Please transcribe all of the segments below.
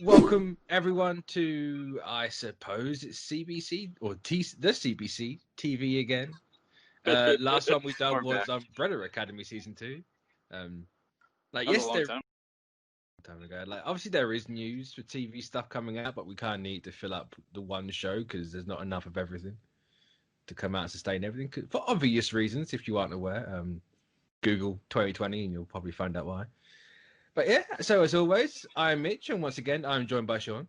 Welcome everyone to, I suppose it's CBC or the CBC TV again. Last one we done was Umbrella Academy season 2. That was a long time ago. Like, obviously there is news for TV stuff coming out, but we kind of need to fill up the one show because there's not enough of everything to come out and sustain everything for obvious reasons. If you aren't aware, Google 2020 and you'll probably find out why. But yeah, so as always, I'm Mitch, and once again, I'm joined by Sean.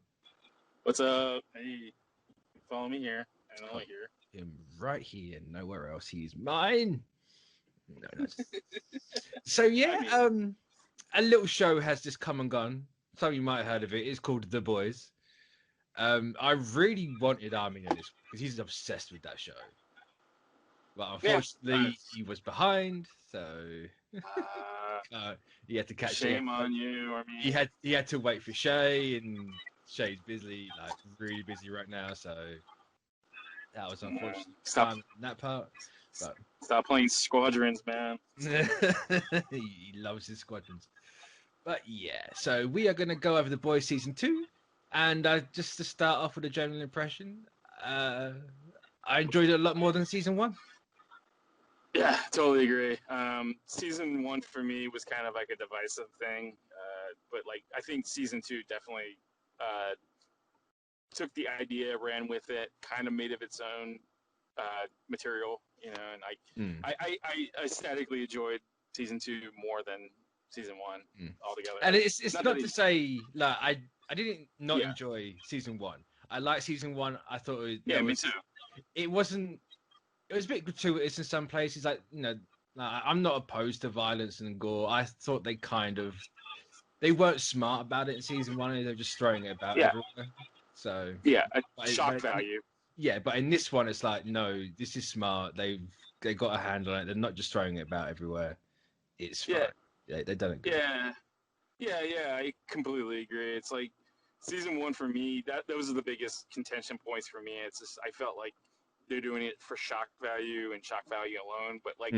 What's up? Hey, follow me here. And only here. Him right here, nowhere else. He's mine. No. So yeah, a little show has just come and gone. Some of you might have heard of it. It's called The Boys. I really wanted Armin in this because he's obsessed with that show. But unfortunately, he was behind, so he had to catch shame on you. I mean, he had to wait for Shay, and Shay's busy, like really busy right now. So that was unfortunate. Stop that part. But stop playing Squadrons, man. He loves his Squadrons. But yeah, so we are going to go over The Boys season 2, and just to start off with a general impression, I enjoyed it a lot more than season 1. Yeah, totally agree. Season 1 for me was kind of like a divisive thing, but like I think season 2 definitely took the idea, ran with it, kind of made of its own material, you know. And I aesthetically enjoyed season 2 more than season 1 altogether. And it's not to say like I didn't enjoy season 1. I liked season 1. I thought me too. It wasn't. It was a bit gratuitous in some places. Like, you know, I'm not opposed to violence and gore. I thought they weren't smart about it in season 1. They were just throwing it about everywhere. So shock value. Yeah, but in this one, it's like, no, this is smart. They got a handle on it. They're not just throwing it about everywhere. It's fine. Yeah, they done it good. Yeah. I completely agree. It's like season 1 for me. Those are the biggest contention points for me. It's just I felt like they're doing it for shock value and shock value alone, but like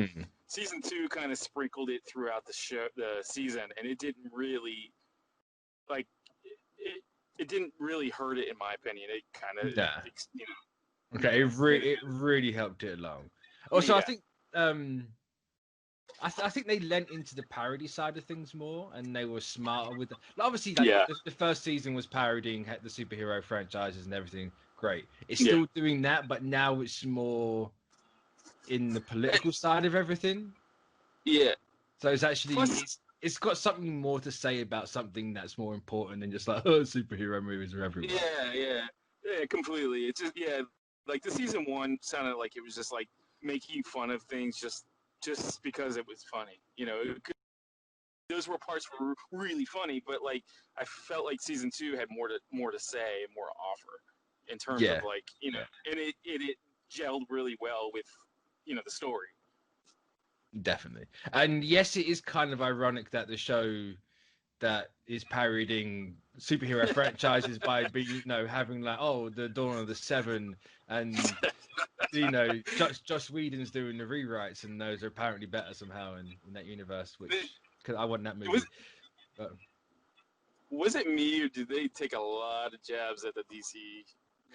season 2 kind of sprinkled it throughout the season, and it didn't really like it didn't really hurt it in my opinion. It kind of you know. Okay, it really helped it along. Also, I think I think they lent into the parody side of things more, and they were smarter with obviously the first season was parodying the superhero franchises and everything. Great. It's still doing that, but now it's more in the political side of everything. Yeah. So it's actually it's got something more to say about something that's more important than just like superhero movies are everywhere. Yeah, completely. It's just like the season 1 sounded like it was just like making fun of things just because it was funny. You know, those parts were really funny, but like I felt like season 2 had more to say and more to offer. In terms of like, you know, and it gelled really well with, you know, the story. Definitely. And yes, it is kind of ironic that the show that is parodying superhero franchises by being, you know, having like, the Dawn of the Seven, and you know, Joss Whedon's doing the rewrites, and those are apparently better somehow in that universe, which because I want that movie. Was it me, or did they take a lot of jabs at the DC?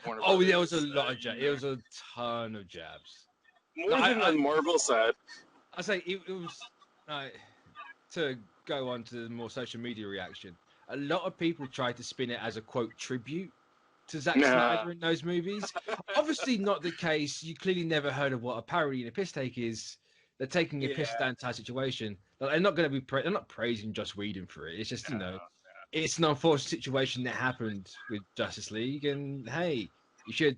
There was a lot of jabs. It was a ton of jabs. More than the Marvel side. I say it was to go on to the more social media reaction. A lot of people tried to spin it as a quote tribute to Zack Snyder in those movies. Obviously not the case. You clearly never heard of what a parody and a piss take is. They're taking a piss down type situation. They're not going to be. They're not praising Joss Whedon for it. It's just you know. It's an unfortunate situation that happened with Justice League, and hey, you're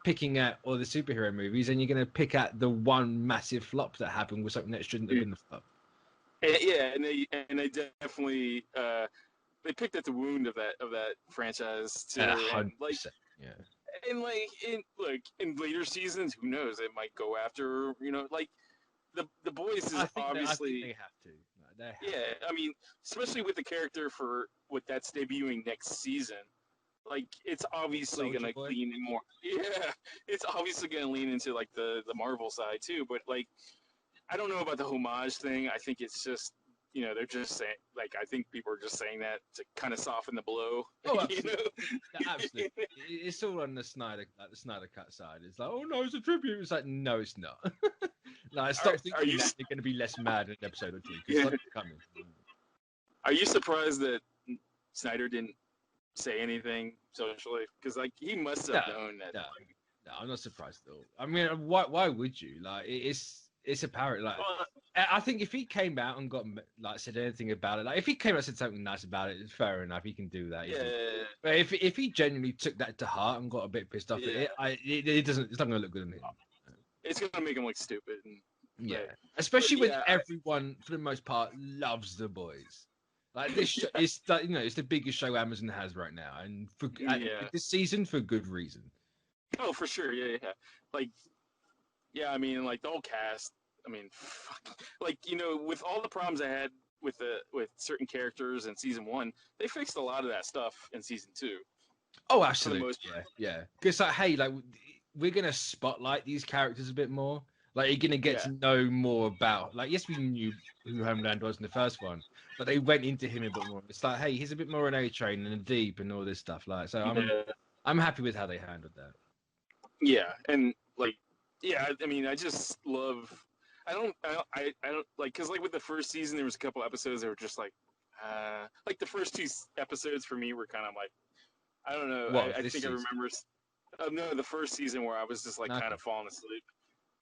picking at all the superhero movies, and you're going to pick at the one massive flop that happened with something that shouldn't have been the flop. And they definitely they picked at the wound of that franchise too. 100%. In later seasons, who knows? It might go after like the Boys is obviously. I think they have to. I mean, especially with the character for what that's debuting next season, like it's obviously going to lean in more. Yeah, it's obviously going to lean into like the Marvel side too. But like, I don't know about the homage thing. I think it's just they're just saying, like, I think people are just saying that to kind of soften the blow. Oh, absolutely. Absolutely. It's all on the Snyder Cut side. It's like, oh no, it's a tribute. It's like, no, it's not. Like, stop thinking that they're going to be less mad in an episode or two because it's not coming. Are you surprised that Snyder didn't say anything socially? Because like he must have known that. No, I'm not surprised at all. I mean, why would you? Like, it's apparent. Like, I think if he came out and said anything about it, like if he came out and said something nice about it, it's fair enough. He can do that. Yeah. But if he genuinely took that to heart and got a bit pissed off at it, it's not going to look good on him. It's going to make him look stupid. Especially when everyone, for the most part, loves The Boys. Like this, it's the biggest show Amazon has right now, and this season for good reason. Oh, for sure, yeah. Like, I mean, like the whole cast. I mean, like with all the problems I had with certain characters in season 1, they fixed a lot of that stuff in season 2. Oh, absolutely, yeah. Because like, hey, like we're gonna spotlight these characters a bit more. Like you're gonna get to know more about. Like, yes, we knew who Homeland was in the first one, but they went into him a bit more. It's like, hey, he's a bit more an A-Train and a Deep and all this stuff. Like, so I'm happy with how they handled that. Yeah, and like, I mean, I just love. I don't like, because like with the first season, there was a couple episodes that were just like the first 2 episodes for me were kind of like, I don't know. I think season? I remember. No, the first season where I was just like kind of falling asleep.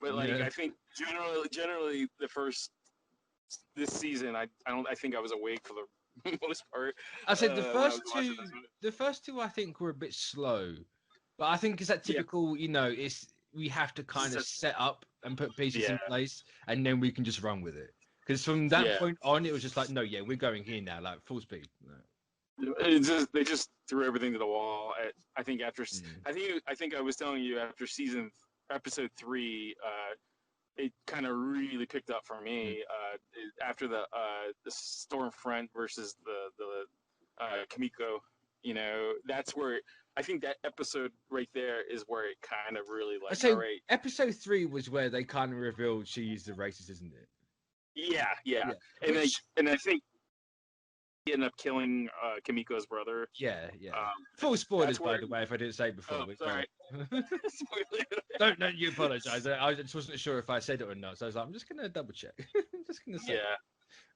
But like I think generally this season I think I was awake for the most part. I said the first two I think were a bit slow, but I think it's that typical we have to kind of set up and put pieces in place, and then we can just run with it. Because from that point on, it was just like, no, we're going here now, like full speed. They just threw everything to the wall. I think after I think I was telling you after episode 3, it kind of really picked up for me after the Stormfront versus the Kimiko. That's where I think that episode right there is where it kind of really like. So episode 3 was where they kind of revealed she's the racist, isn't it? Yeah. And I think he ended up killing Kimiko's brother. Yeah. Full spoilers, by the way, if I didn't say it before. Oh, sorry. No, you apologise. I just wasn't sure if I said it or not, so I was like, I'm just going to double check. I'm just going to say.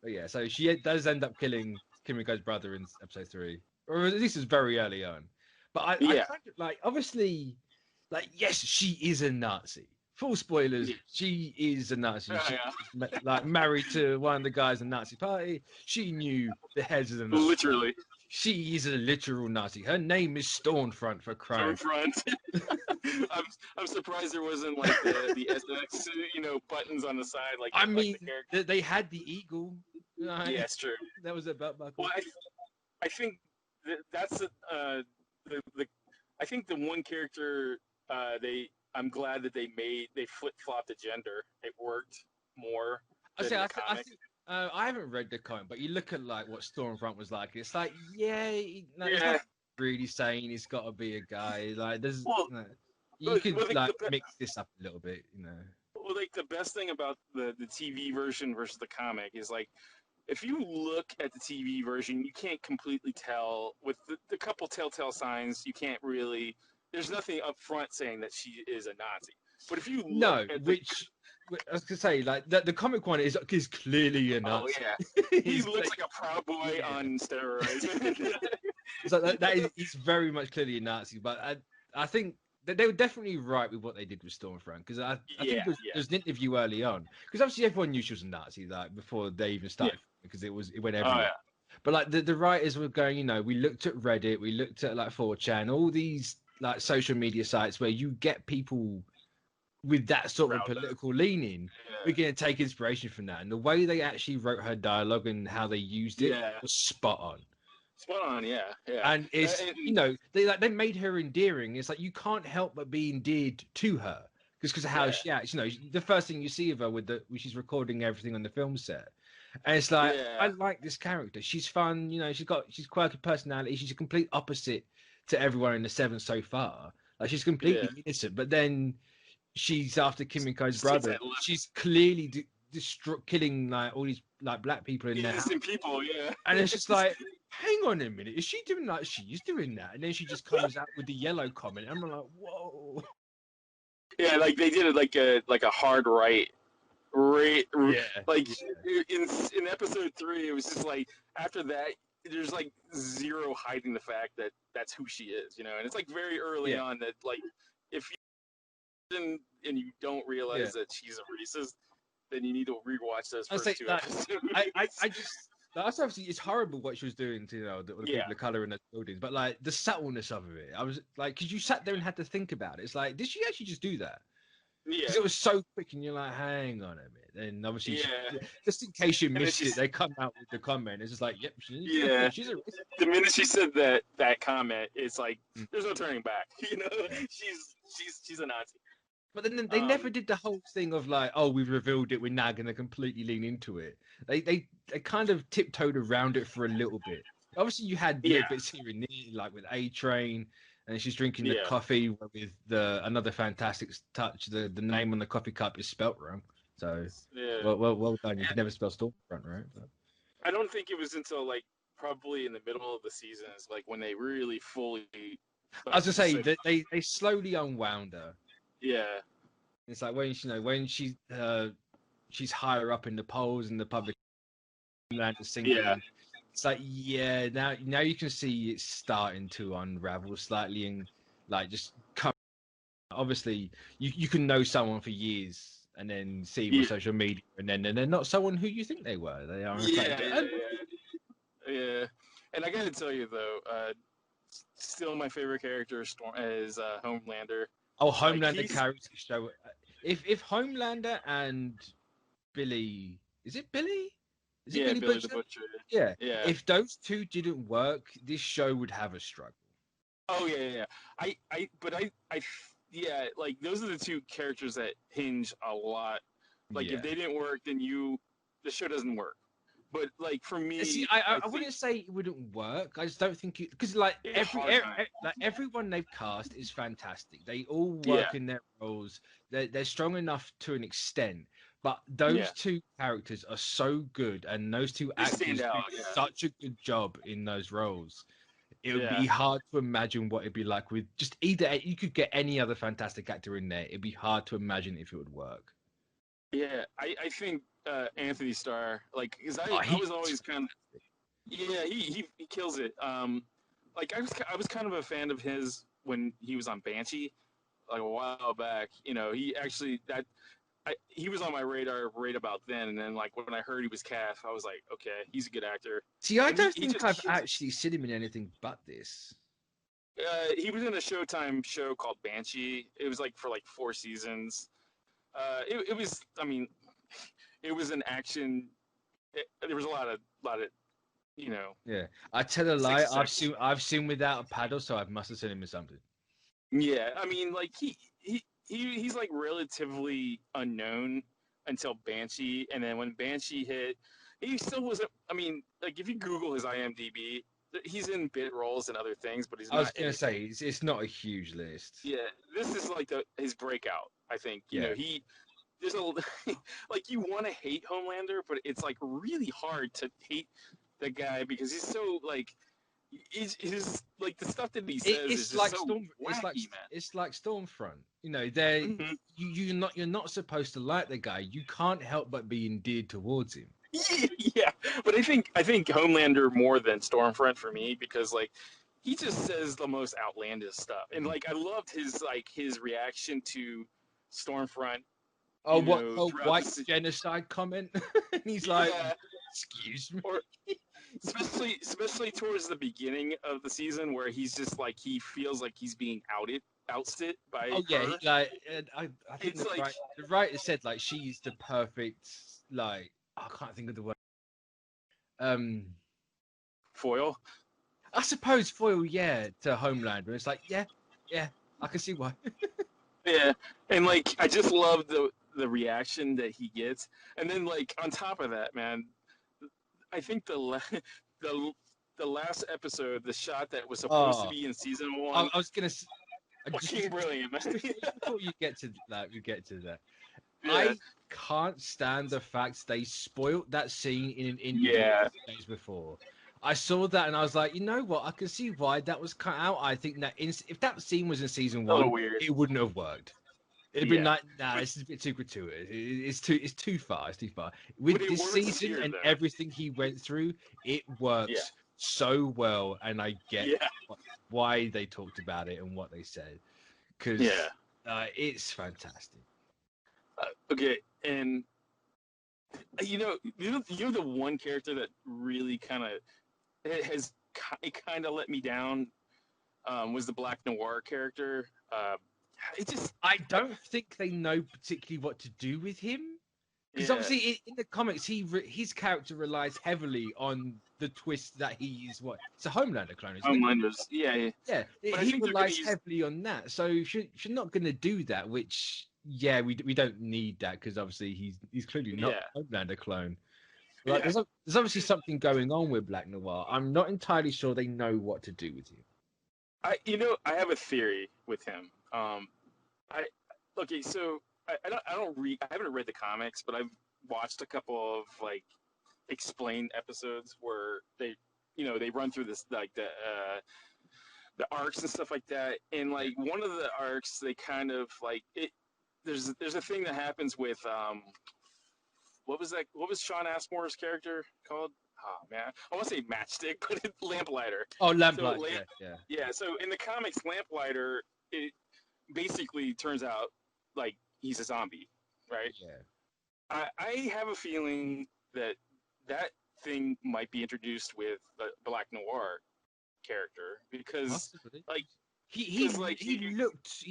But yeah, so she does end up killing Kimiko's brother in episode 3, or at least it's very early on. But I kind of, like, obviously, like, yes, she is a Nazi. Full spoilers, she is a Nazi. She's like married to one of the guys in the Nazi party. She knew the heads of the Nazi. Literally. She is a literal Nazi. Her name is Stormfront for crying. Stormfront. I'm surprised there wasn't like the SX, buttons on the side. Like I mean, they had the eagle. Yeah, it's true. That was a belt buckle. Well, I think that's I think the one character I'm glad that they flip-flopped the gender. It worked more than the comic. I haven't read the comic, but you look at like what Stormfront was like. It's like, he's not really saying he's got to be a guy. Like, there's you could mix this up a little bit, Well, like the best thing about the TV version versus the comic is like, if you look at the TV version, you can't completely tell with the couple telltale signs. You can't really. There's nothing up front saying that she is a Nazi. But if you look at I was gonna say, like the comic one is clearly a Nazi. Oh yeah, he looks like a Proud Boy on steroids. So he's very much clearly a Nazi. But I think that they were definitely right with what they did with Stormfront, because I think there's an interview early on, because obviously everyone knew she was a Nazi like before they even started, because it went everywhere. Oh, yeah. But like the writers were going, we looked at Reddit, we looked at like 4chan, all these like social media sites where you get people with that sort of political leaning. We're going to take inspiration from that, and the way they actually wrote her dialogue and how they used it was spot on. Spot on, yeah. And it's they made her endearing. It's like you can't help but be endeared to her because of how she acts. The first thing you see of her when she's recording everything on the film set, and it's like I like this character. She's fun. She's quirky personality. She's a complete opposite to everyone in the 7 so far. Like she's completely innocent, but then she's after Kimiko's brother. She's clearly killing like all these like black people in there. Innocent people, yeah. And it's just like, hang on a minute, is she doing like she's doing that? And then she just comes out with the yellow comment. And I'm like, whoa. Yeah, like they did it like a hard right. Yeah. Like in episode 3, it was just like after that, there's like zero hiding the fact that that's who she is, you know. And it's like very early on that like if you and you don't realize that she's a racist, then you need to rewatch those first 2 episodes. I just. That's obviously it's horrible what she was doing to the people of color in the buildings, but like the subtleness of it, I was like, because you sat there and had to think about it. It's like, did she actually just do that? Yeah, because it was so quick, and you're like, hang on a minute. And obviously, just in case you missed it, they come out with the comment. It's just like, yep, she's a racist. The minute she said that comment, it's like there's no turning back. You know, she's a Nazi. But then they never did the whole thing of like, oh, we've revealed it, we're now going to completely lean into it. They kind of tiptoed around it for a little bit. Obviously, you had little bits here and there, like with A-Train, and she's drinking the coffee with another fantastic touch. The name on the coffee cup is spelt wrong. So, well done. You can never spell Stormfront, right? But... I don't think it was until like probably in the middle of the seasons, like when they really fully. I was gonna say they slowly unwound her. Yeah, it's like when she's higher up in the polls and the public land to sing. Yeah, it's like now you can see it's starting to unravel slightly and like just come. Obviously, you can know someone for years and then see them on social media and they're not someone who you think they were. They are. Yeah. And I gotta tell you though, still my favorite character is Homelander. Oh, Homelander carries the show. If Homelander and Billy, is it Billy? Is it Billy the Butcher? Yeah. If those two didn't work, this show would have a struggle. Oh yeah. Like those are the two characters that hinge a lot. Like if they didn't work, then the show doesn't work. But like for me, see, I wouldn't say it wouldn't work. I just don't think it because like everyone they've cast is fantastic. They all work in their roles. They're strong enough to an extent. But those two characters are so good, and those two actors do such a good job in those roles. It would be hard to imagine what it'd be like with just either. You could get any other fantastic actor in there. It'd be hard to imagine if it would work. Yeah, I think Anthony Starr, like, because I was always kind of, he kills it. Like I was kind of a fan of his when he was on Banshee, like a while back. You know, he actually he was on my radar right about then, and then like when I heard he was cast, I was like, okay, he's a good actor. See, I don't think I've actually seen him in anything but this. He was in a Showtime show called Banshee. It was like for like 4 seasons. It was, I mean, it was an action. There was a lot of, you know. Yeah, I tell a lie. I've seen Without a Paddle, so I must have seen him in something. Yeah, I mean, like he's like relatively unknown until Banshee, and then when Banshee hit, he still wasn't. I mean, like if you Google his IMDb, he's in bit roles and other things, but he's not. I was gonna say it's not a huge list. Yeah, this is like his breakout. I think you know there's a like you want to hate Homelander, but it's like really hard to hate the guy because he's so like his like the stuff that he says is just like so wacky, man. It's like Stormfront. You know, you're not supposed to like the guy. You can't help but be endeared towards him. Yeah, but I think Homelander more than Stormfront for me because like he just says the most outlandish stuff, and like I loved his reaction to Stormfront. Oh, white genocide comment? And he's like, excuse me. Or, especially towards the beginning of the season where he's just like he feels like he's being ousted by her. Like I think the writer said like she's the perfect like I can't think of the word. Foil. I suppose foil, to Homelander. It's like, yeah, I can see why. Yeah, and like I just love the reaction that he gets, and then like on top of that, man, I think the last episode, the shot that was supposed to be in season 1. I was gonna. Fucking brilliant, man. Before you get to that, I can't stand the fact they spoilt that scene in an interview days before. I saw that and I was like, you know what? I can see why that was cut out. I think that if that scene was in season 1, it wouldn't have worked. It'd been like, nah, this is a bit too gratuitous. It's too far. It's too far. With this season and everything he went through, it works so well, and I get why they talked about it and what they said, because it's fantastic. Okay, and you're the one character that really kind of let me down. Was the Black Noir character? I don't think they know particularly what to do with him, because obviously in the comics his character relies heavily on the twist that he is it's a Homelander clone, isn't Homelanders, it? Yeah. He relies heavily on that, so you're not going to do that. Which we don't need that, because obviously he's clearly not a Homelander clone. Like, there's obviously something going on with Black Noir. I'm not entirely sure they know what to do with him. I have a theory with him. I haven't read the comics, but I've watched a couple of like explained episodes where they run through this like the arcs and stuff like that. And like one of the arcs, they kind of like it. There's a thing that happens with what was that? What was Sean Asmore's character called? Oh man, I want to say Matchstick, but it's Lamplighter. Oh, Lamplighter. Yeah. So in the comics, Lamplighter, it basically turns out like he's a zombie, right? Yeah. I have a feeling that thing might be introduced with the Black Noir character, because like he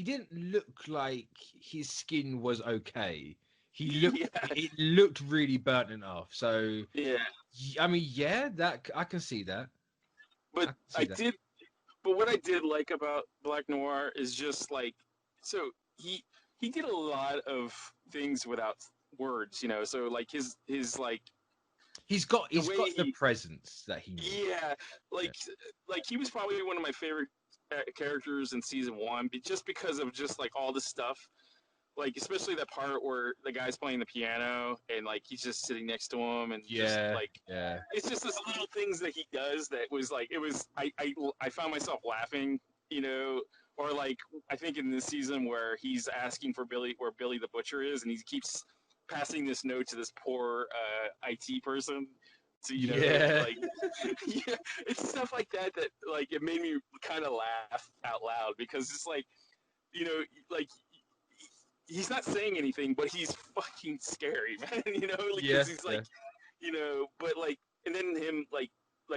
didn't look like his skin was okay. It looked really burnt off. So I mean, that I can see that. But But what I did like about Black Noir is just like, so he did a lot of things without words, So like his like he's got the presence that he needs. Yeah, like he was probably one of my favorite characters in season 1, just because of just like all the stuff. Like, especially that part where the guy's playing the piano and like he's just sitting next to him, and it's just this little things that he does that was like, I found myself laughing, or like I think in this season where he's asking for where Billy the Butcher is, and he keeps passing this note to this poor IT person. So, like, it's stuff like that like it made me kind of laugh out loud, because it's like, like, he's not saying anything, but he's fucking scary, man. Because he's like, but like, and then him like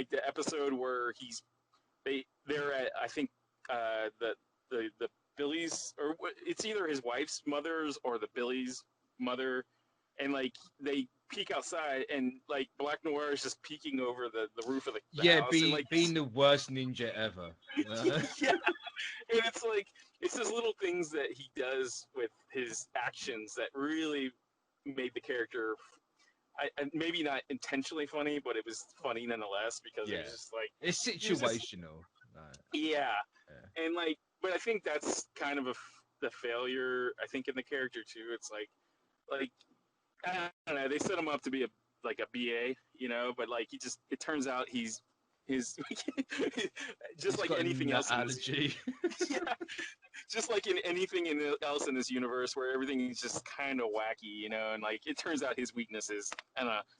the episode where they're at, I think the Billy's, or it's either his wife's mother's or the Billy's mother, and like they peek outside, and like Black Noir is just peeking over the roof of the house, and, like, being the worst ninja ever. And it's like, it's just little things that he does with his actions that really made the character, maybe not intentionally funny, but it was funny nonetheless, because it was just like, it's situational. And like, but I think that's kind of the failure, I think, in the character too. It's like I don't know, they set him up to be a BA, but like it turns out he's just like anything else. Allergy. Just like in anything else in this universe, where everything is just kind of wacky, and like it turns out his weakness is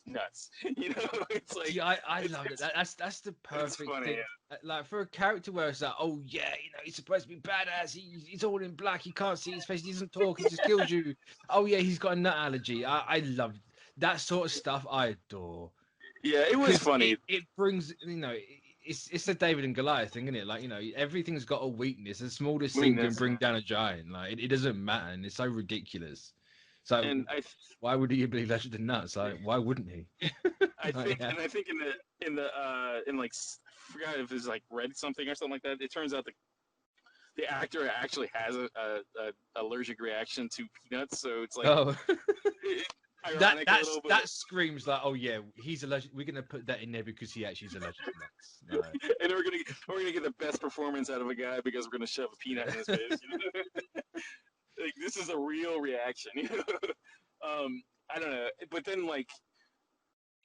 nuts. It's like, I love it. That's the perfect thing. Like, for a character where it's like, oh yeah, he's supposed to be badass. He's all in black. He can't see his face. He doesn't talk. He just kills you. Oh yeah, he's got a nut allergy. I love that sort of stuff. I adore. Yeah, it was funny. It brings, it's the David and Goliath thing, isn't it? Like, everything's got a weakness. The smallest thing can bring down a giant. Like, it doesn't matter, and it's so ridiculous. So, why would he believe that's the nuts? Like, why wouldn't he? I think in like, I forgot if it's like read something or something like that. It turns out the actor actually has a allergic reaction to peanuts, so it's like, that screams like, oh yeah, he's allergic. We're gonna put that in there because he actually is allergic to nuts. And we're gonna get the best performance out of a guy because we're gonna shove a peanut in his face. Like, this is a real reaction. I don't know, but then like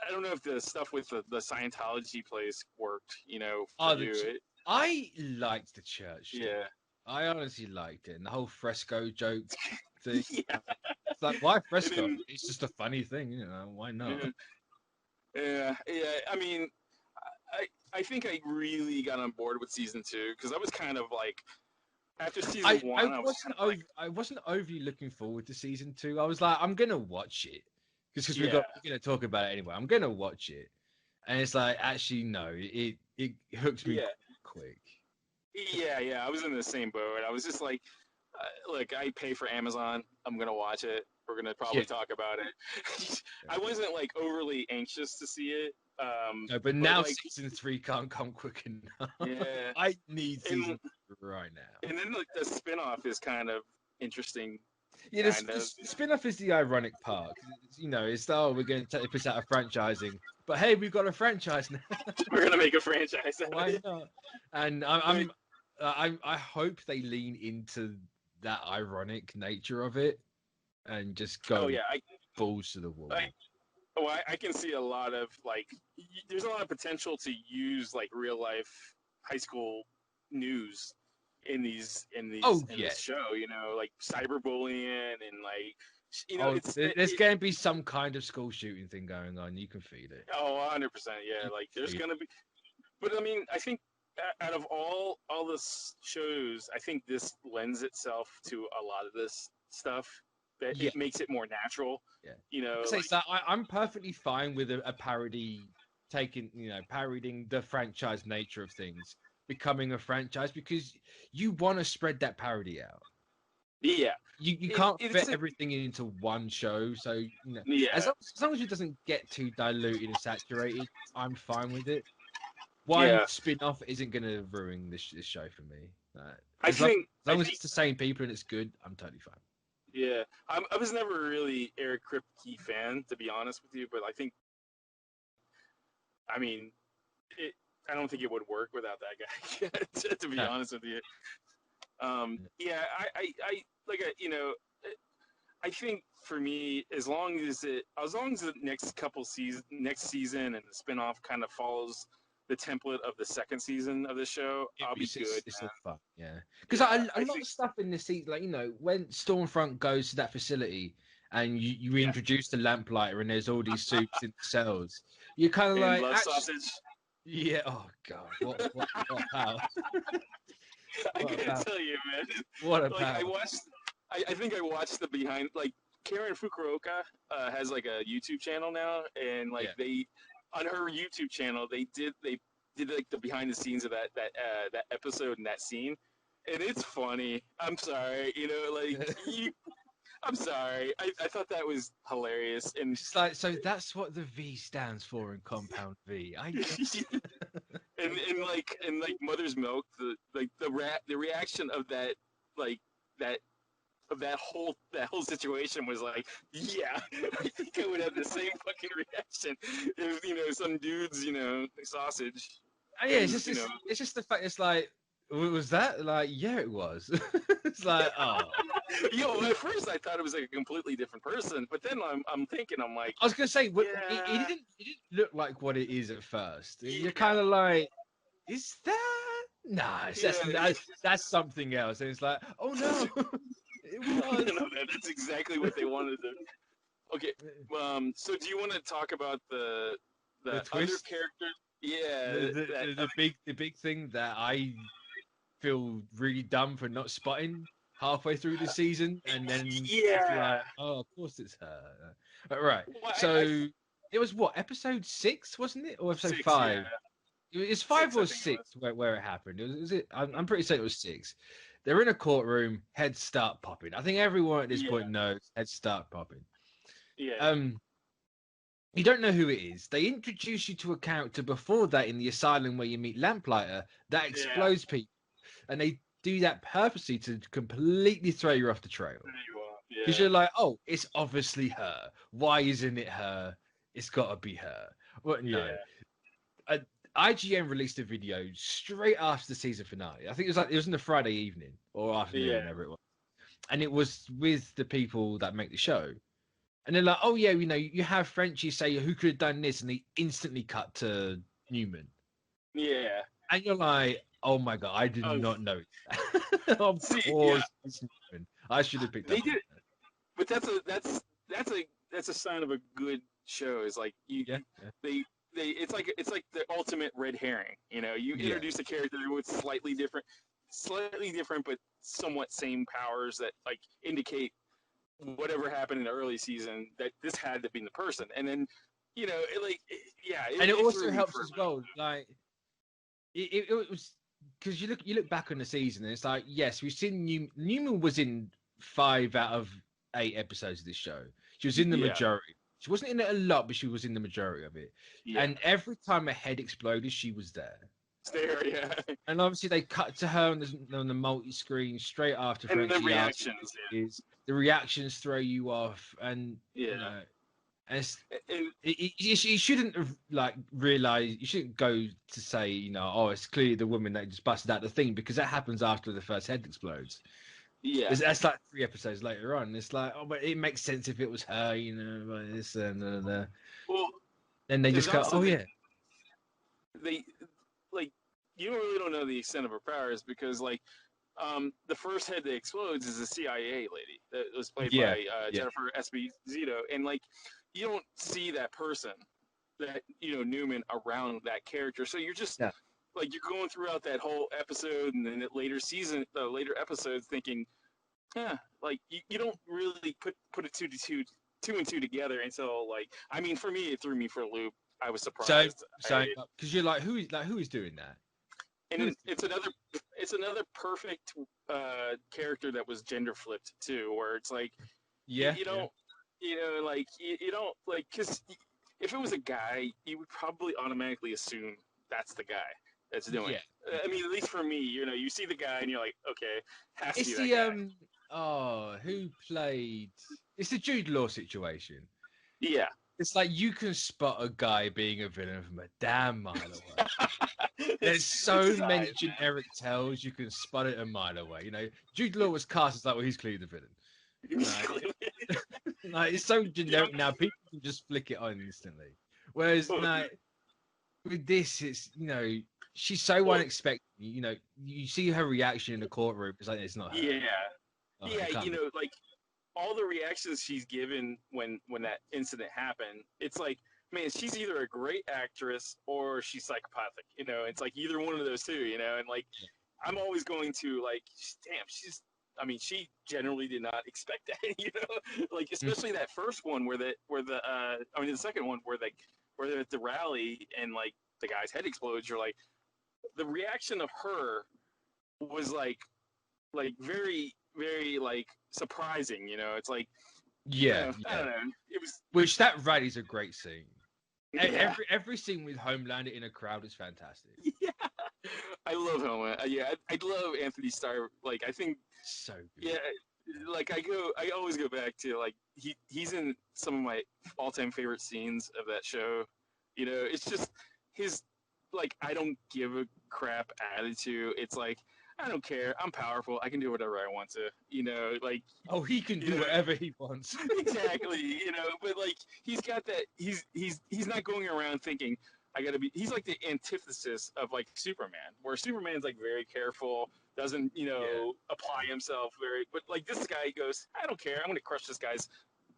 I don't know if the stuff with the Scientology place worked, for you. I liked the church stuff. Yeah. I honestly liked it, and the whole fresco joke thing. Yeah. It's like, why fresco? Then, It's just a funny thing, why not? yeah. I mean, I think I really got on board with season 2 because I was kind of like after season 1, I wasn't overly looking forward to season 2. I was like, I'm gonna watch it because we're gonna talk about it anyway. I'm gonna watch it, and it's like, actually, no, it hooks me quick. Yeah. I was in the same boat. I was just like, look, I pay for Amazon. I'm gonna watch it. We're gonna probably talk about it. I wasn't like overly anxious to see it. No, but now like, season 3 can't come quick enough. Yeah, I need season 3 right now. And then like the spin-off is kind of interesting. Yeah, the spin-off is the ironic part. It's we're going to take the piss out of franchising, but hey, we've got a franchise now. We're gonna make a franchise. Why not? And I hope they lean into that ironic nature of it and just go balls to the wall. I can see a lot of like, there's a lot of potential to use like real life high school news in this show, like cyberbullying and like, there's going to be some kind of school shooting thing going on. You can feel it. Oh, 100%. Yeah. Like there's going to be, but I mean, I think out of all the shows, I think this lends itself to a lot of this stuff. That it makes it more natural. Yeah. I'm perfectly fine with a parody parodying the franchise nature of things, becoming a franchise, because you want to spread that parody out. Yeah. You can't fit everything into one show, so as long as it doesn't get too diluted and saturated, I'm fine with it. One spin-off isn't going to ruin this show for me. As long as it's the same people and it's good, I'm totally fine. Yeah, I was never really Eric Kripke fan, to be honest with you, but I don't think it would work without that guy. to be honest with you, I think for me, as long as the next season and the spinoff kind of follows the template of the second season of the show, I'll be good. It's still fun, because a lot of stuff in the season, like when Stormfront goes to that facility and you introduce the Lamplighter and there's all these soups in the cells, you're kind of like, love sausage. Yeah. Oh God. What power? I can't tell you, man. What a power. I think I watched the behind, like Karen Fukuoka has like a YouTube channel now, and like they. On her YouTube channel, they did like the behind the scenes of that episode and that scene, and it's funny. I'm sorry, I'm sorry. I thought that was hilarious, and it's like, so that's what the V stands for in Compound V. and Mother's Milk, the reaction of that whole situation was like, yeah, I think I would have the same fucking reaction if some dude's sausage. It's just the fact. It's like, was that like? Yeah, it was. It's like, oh. At first I thought it was like a completely different person, but then I'm thinking, I'm like, I was gonna say, it didn't look like what it is at first. You're kind of like, is that? Nah, that's something else. And it's like, oh no. It was. No, that's exactly what they wanted to. Okay, so do you want to talk about the other characters? Yeah, the big thing that I feel really dumb for not spotting halfway through the season, and then like, oh, of course it's her. Right. Well, so it was what, episode 6, wasn't it, or episode 5? Yeah. It's 5 or 6 where it happened. Was it? I'm pretty certain it was 6. They're in a courtroom, heads start popping. I think everyone at this point knows heads start popping. Yeah. You don't know who it is. They introduce you to a character before that in the asylum where you meet Lamplighter that explodes people. And they do that purposely to completely throw you off the trail. Because you're like, oh, it's obviously her. Why isn't it her? It's got to be her. Well, no. IGN released a video straight after the season finale. I think it was on the Friday evening or afternoon, whenever it was. And it was with the people that make the show. And they're like, oh yeah, you have Frenchie say who could have done this, and they instantly cut to Newman. Yeah. And you're like, oh my god, I did not know that. Of course, it's Newman. I should have picked they up. Did, but that's a sign of a good show. Is like it's like the ultimate red herring. You introduce a character with slightly different, but somewhat same powers that like indicate whatever happened in the early season that this had to be the person, and then and it also helps as well. Like it was because you look back on the season, and it's like, yes, we've seen Newman was in 5 out of 8 episodes of this show. She was in the majority. She wasn't in it a lot, but she was in the majority of it. Yeah. And every time a head exploded, she was there. There, yeah. And obviously they cut to her on the multi-screen straight after. And the reactions, the reactions throw you off, and you shouldn't have realized. You shouldn't go to say it's clearly the woman that just busted out the thing, because that happens after the first head explodes. Yeah, that's like 3 episodes later on. It's like, but it makes sense if it was her, like this and the. Well, then they just go, they you really don't know the extent of her powers, because the first head that explodes is a CIA lady that was played by Jennifer Esposito, and you don't see that person, that Newman, around that character, so you're just you're going throughout that whole episode and then later episodes thinking, you don't really put a two and two together until for me it threw me for a loop. I was surprised. So because you're like, who is doing that? And it's another perfect character that was gender flipped too, where it's like, you don't because if it was a guy, you would probably automatically assume that's the guy that's doing it. I mean, at least for me, you see the guy and you're like, okay, has to be that guy. Who played? It's the Jude Law situation. Yeah. It's like you can spot a guy being a villain from a damn mile away. There's so many generic tells, you can spot it a mile away. Jude Law was cast as he's clearly the villain. It's so generic now. People can just flick it on instantly. Whereas with this, it's she's so unexpected. You see her reaction in the courtroom. It's like it's not her. All the reactions she's given when that incident happened, it's like, man, she's either a great actress or she's psychopathic. It's like either one of those two. And I'm always going to damn, she generally did not expect that. Especially that first one the second one where they're at the rally and the guy's head explodes. You're like, the reaction of her was very, very surprising. It's like, I don't know. It was, which that rally's a great scene. Yeah. Every scene with Homelander in a crowd is fantastic. Yeah, I love Homelander. I love Anthony Starr. I think so good. Yeah, I always go back to he's in some of my all-time favorite scenes of that show. It's just his I don't give a crap attitude. It's like, I don't care. I'm powerful. I can do whatever I want to. He can do whatever he wants. Exactly. But he's got that. He's not going around thinking I gotta be. He's like the antithesis of Superman, where Superman's very careful, doesn't apply himself very. But this guy goes, I don't care. I'm gonna crush this guy's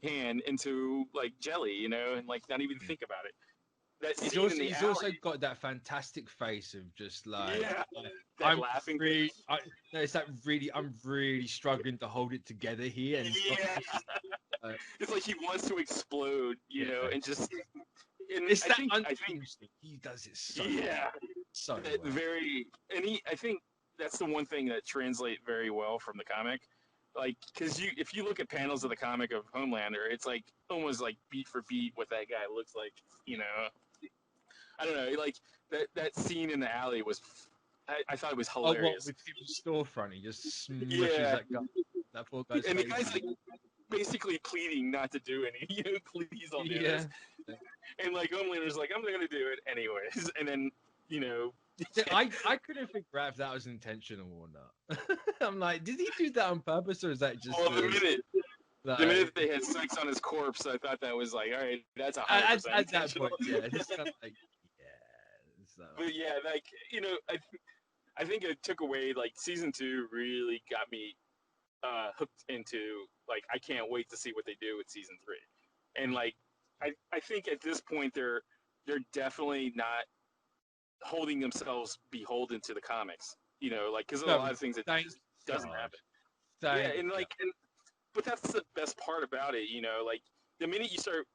hand into jelly, and not even think about it. He's also got that fantastic face of just I'm laughing. I'm really struggling to hold it together here. And it's like he wants to explode, and just. And it's I think he does it so so well. I think that's the one thing that translates very well from the comic. Because if you look at panels of the comic of Homelander, it's almost beat for beat what that guy looks like. I don't know, that scene in the alley was, I thought it was hilarious. With his storefront, he just smushes that poor guy's and face. The guy's basically pleading not to do any, please don't do this. And Homelander's I'm not gonna do it anyways. And then I couldn't figure out if that was intentional or not. I'm like, did he do that on purpose, or is that just? The minute Like, the minute they had sex on his corpse, I thought that was like, all right, that's 100% at that intentional. point, yeah, it's kind of like, yeah. So, But yeah, like I think it took away like season 2 really got me hooked into like I can't wait to see what they do with season 3, and like I think at this point they're definitely not holding themselves beholden to the comics, like because a no, lot of things that thanks, just doesn't happen. Yeah, thank and God. like but that's the best part about it, like the minute you start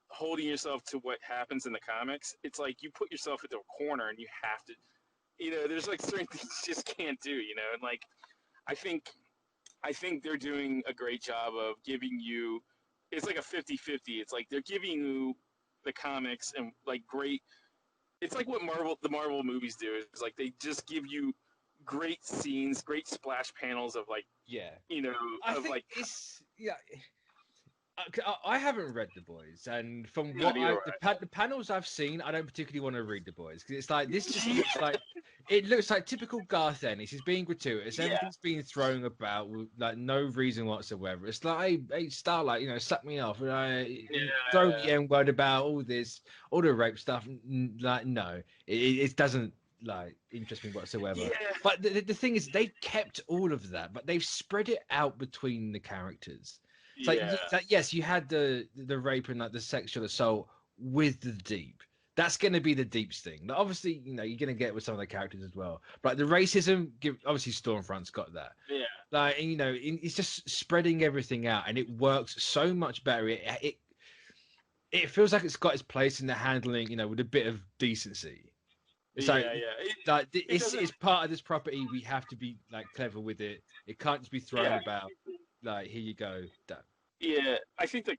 holding yourself to what happens in the comics, it's like you put yourself into a corner and you have to, there's like certain things you just can't do, and like I think I think they're doing a great job of giving you. It's like a 50-50. It's like they're giving you the comics and like great. It's like what the Marvel movies do. It's like they just give you great scenes, great splash panels of like Yeah, I of think like. it's yeah. I haven't read The Boys, and from No, what neither the panels I've seen, I don't particularly want to read The Boys because it's like this just way. looks like it looks like typical Garth Ennis. He's being gratuitous. Yeah, Everything's being thrown about with like no reason whatsoever. It's like, hey, Starlight, suck me off. Throw the yeah, N word about all this, all the rape stuff. Like, no, it doesn't like interest me whatsoever. yeah, But the thing is, they kept all of that, but they've spread it out between the characters. yeah, It's like yes, you had the rape and like the sexual assault with the deep. That's going to be the deeps thing. Now, obviously, you're going to get it with some of the characters as well. But the racism, obviously, Stormfront's got that. yeah. Like, and, it's just spreading everything out, and it works so much better. It feels like it's got its place in the handling, with a bit of decency. It's like, Yeah, yeah. It it's doesn't. part of this property. We have to be like clever with it. It can't just be thrown Yeah, about. Like, here you go, done. yeah. I think the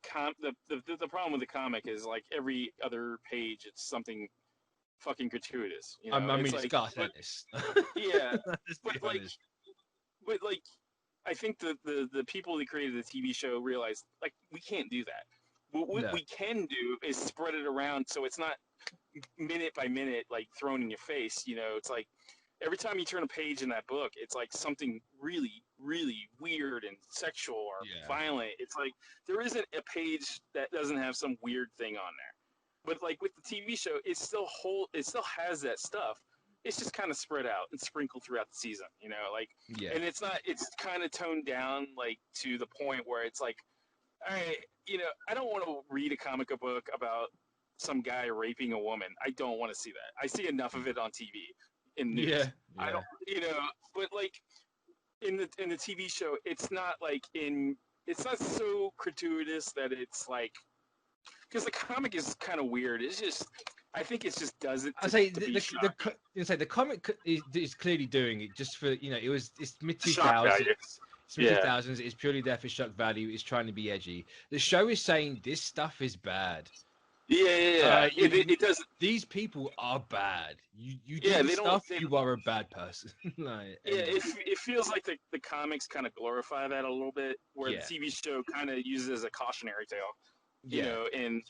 problem with the comic is like every other page, it's something fucking gratuitous. I It's mean, it's like, Garth but Ennis. yeah, Let's be but like, honest. but like, I think the people that created the TV show realized like we can't do that. What No. we can do is spread it around so it's not minute by minute like thrown in your face. It's like every time you turn a page in that book, it's like something really, really weird and sexual or Yeah. violent. It's like there isn't a page that doesn't have some weird thing on there. But like with the TV show, it still has that stuff. It's just kind of spread out and sprinkled throughout the season, like, Yeah. and it's kind of toned down like to the point where it's like, all right, I don't want to read a comic book about some guy raping a woman. I don't want to see that. I see enough of it on TV in news. Yeah. I Yeah. don't, but like in the TV show, it's not so gratuitous that it's like because the comic is kind of weird. It's just I think it just does it I say to be shocking. the comic is clearly doing it just for it's mid two Shock value. thousands. It's mid two Yeah. thousands. It's purely there for shock value. It's trying to be edgy. The show is saying this stuff is bad. Yeah, yeah, yeah. It does. These people are bad. You do Yeah, this they don't. stuff, you are a bad person. Like, Yeah, it feels like the comics kind of glorify that a little bit, where the yeah, TV show kind of uses it as a cautionary tale. yeah. And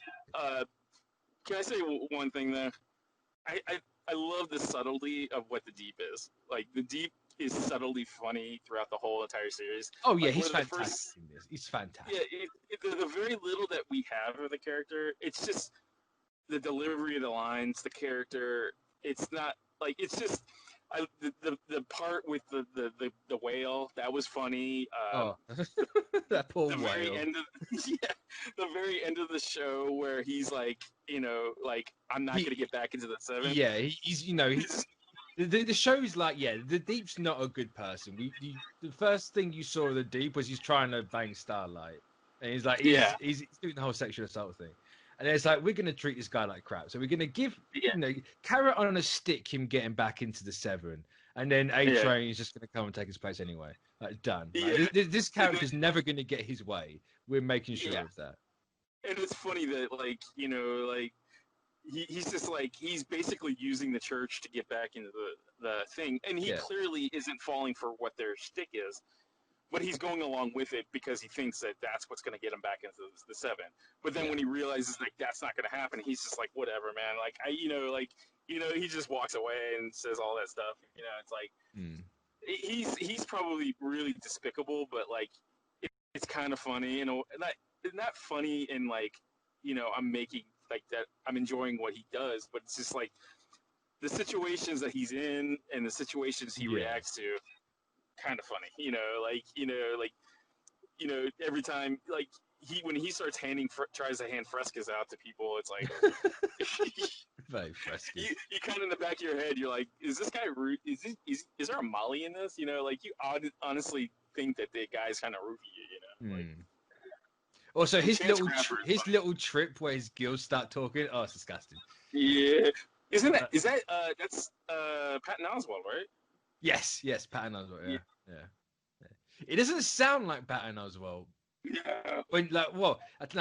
can I say one thing though? I love the subtlety of what the Deep is. Like the Deep is subtly funny throughout the whole entire series. Oh yeah, Like he's one of the fantastic first, in this. He's fantastic. yeah, the very little that we have of the character, it's just the delivery of the lines, the character. It's not like it's just the part with the whale that was funny. Oh, that poor The very whale. end of yeah, the very end of the show where he's like, like I'm not He, gonna get back into the seven. yeah, he's He's, the show's like, yeah, the Deep's not a good person. The first thing you saw of the Deep was he's trying to bang Starlight, and he's like, yeah, he's doing the whole sexual assault thing, and it's like we're gonna treat this guy like crap, so we're gonna give yeah, carrot on a stick him getting back into the seven, and then A yeah, Train is just gonna come and take his place anyway. Like done. Like, yeah. this character's never gonna get his way. We're making sure Yeah. of that. And it's funny that like like he's just like he's basically using the church to get back into the thing, and he Yeah, clearly isn't falling for what their shtick is. But he's going along with it because he thinks that that's what's going to get him back into the seven. But then yeah. when he realizes like that's not going to happen, he's just like, whatever, man. Like he just walks away and says all that stuff. It's like Mm. he's probably really despicable, but like it's kind of funny, and not funny in like, I'm making like that. I'm enjoying what he does, but it's just like the situations that he's in and the situations he reacts to, kind of funny. Every time like when he starts tries to hand frescas out to people, it's like Very frescas. you kind of in the back of your head, you're like, is this guy rude? Is there a Molly in this? Like you honestly think that the guy's kind of roofy, Like, also, his little trip where his gills start talking. Oh, it's disgusting. Yeah, that's Patton Oswalt, right? Yes, Patton Oswalt. Yeah. It doesn't sound like Patton Oswalt. Yeah. I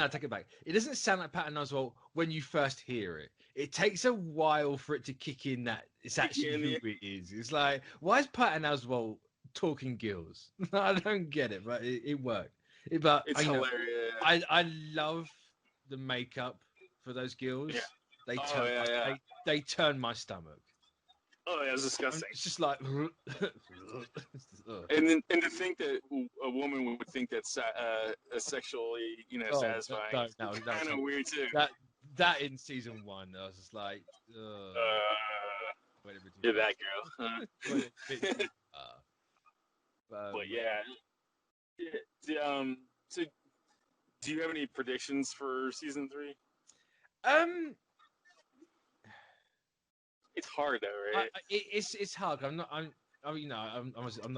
take it back. It doesn't sound like Patton Oswalt when you first hear it. It takes a while for it to kick in that it's actually who it is. It's like, why is Patton Oswalt talking gills? I don't get it, but it worked. But it's hilarious. I love the makeup for those gills. Yeah. They turn my stomach. Oh yeah, it's disgusting. It's just like, and to think that a woman would think that's sexually, satisfying. No, kind of weird too. That in season 1, I was just like, you're that girl. But yeah. So, do you have any predictions for season 3? It's hard though, right? It's hard. I'm not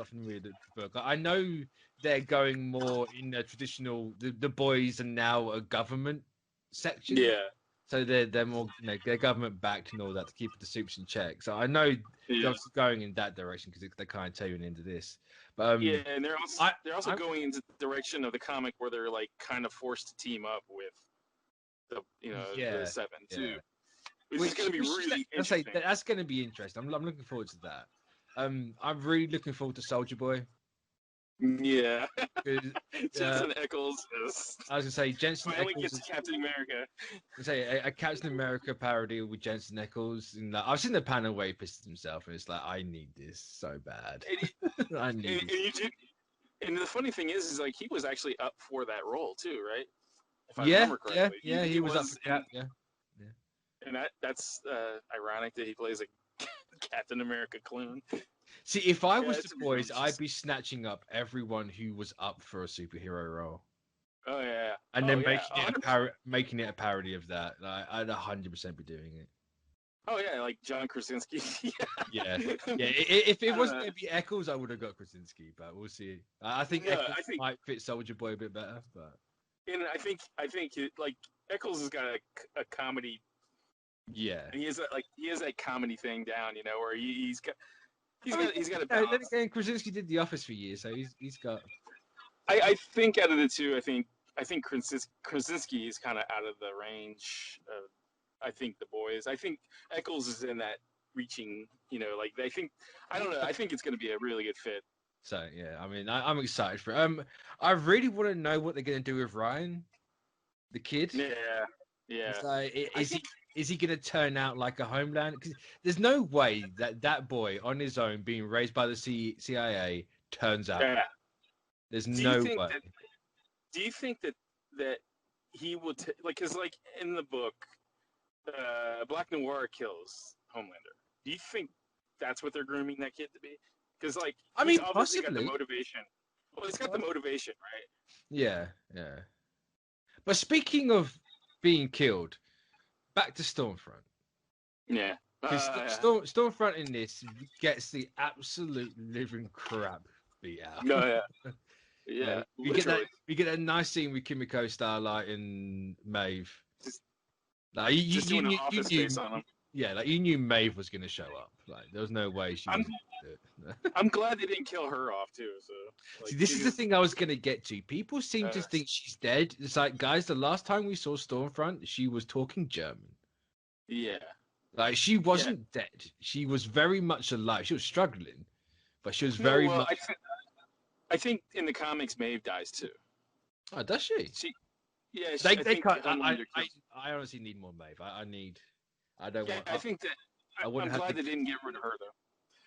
familiar with the book. I know they're going more in the traditional. The boys are now a government section. Yeah. So they're more they're government backed and all that to keep the soups in check. So I know they're going in that direction because they kind of tell you into this. But and they're also going into the direction of the comic where they're like kind of forced to team up with the the Seven too. Which is going to be really interesting. That's going to be interesting. I'm looking forward to that. I'm really looking forward to Soldier Boy. Yeah. Jensen Ackles is... I was going to say, Jensen finally Ackles... gets Captain America. A Captain America parody with Jensen Ackles. And I've seen the panel where he pisses himself, and it's like, I need this so bad. I need it. And the funny thing is like, he was actually up for that role, too, right? If I remember correctly. Yeah, he was up for that, yeah. And that's ironic that he plays a Captain America clone. See, if I was the boys, I'd be snatching up everyone who was up for a superhero role. Oh yeah, and then making it a parody of that. Like, I'd 100% be doing it. Oh yeah, like John Krasinski. yeah. If it wasn't going to be Eccles, I would have got Krasinski, but we'll see. I think Eccles might fit Soldier Boy a bit better, but. And I think like Eccles has got a comedy. Yeah, and he has that comedy thing down, where he's got a balance. Then again, Krasinski did The Office for years, so he's got. I think out of the two, I think Krasinski is kind of out of the range of, I think, the boys. I think Eccles is in that reaching, I don't know. I think it's going to be a really good fit. So yeah, I mean, I'm excited for it. I really want to know what they're going to do with Ryan, the kid. Yeah. So is he going to turn out like a Homeland? Because there's no way that boy on his own, being raised by the CIA, turns out. Yeah. There's no way. Do you think that he will because like in the book, Black Noir kills Homelander? Do you think that's what they're grooming that kid to be? Because like, I mean, obviously possibly. got the motivation. Well, he's got the motivation, right? Yeah. But speaking of being killed, back to Stormfront. Yeah. Stormfront in this gets the absolute living crap beat out. No, yeah. We get that nice scene with Kimiko, Starlight, and Maeve. Just doing an office space on him. Yeah, like you knew Maeve was going to show up. Like there was no way she was going to do it. I'm glad they didn't kill her off too. So see, this is the thing I was going to get to. People seem to think she's dead. It's like, guys, the last time we saw Stormfront, she was talking German. Yeah. Like she wasn't dead. She was very much alive. She was struggling, but she was very much. I think in the comics, Maeve dies too. Oh, does she? Yeah. They cut. I honestly need more Maeve. I'm glad they didn't get rid of her though.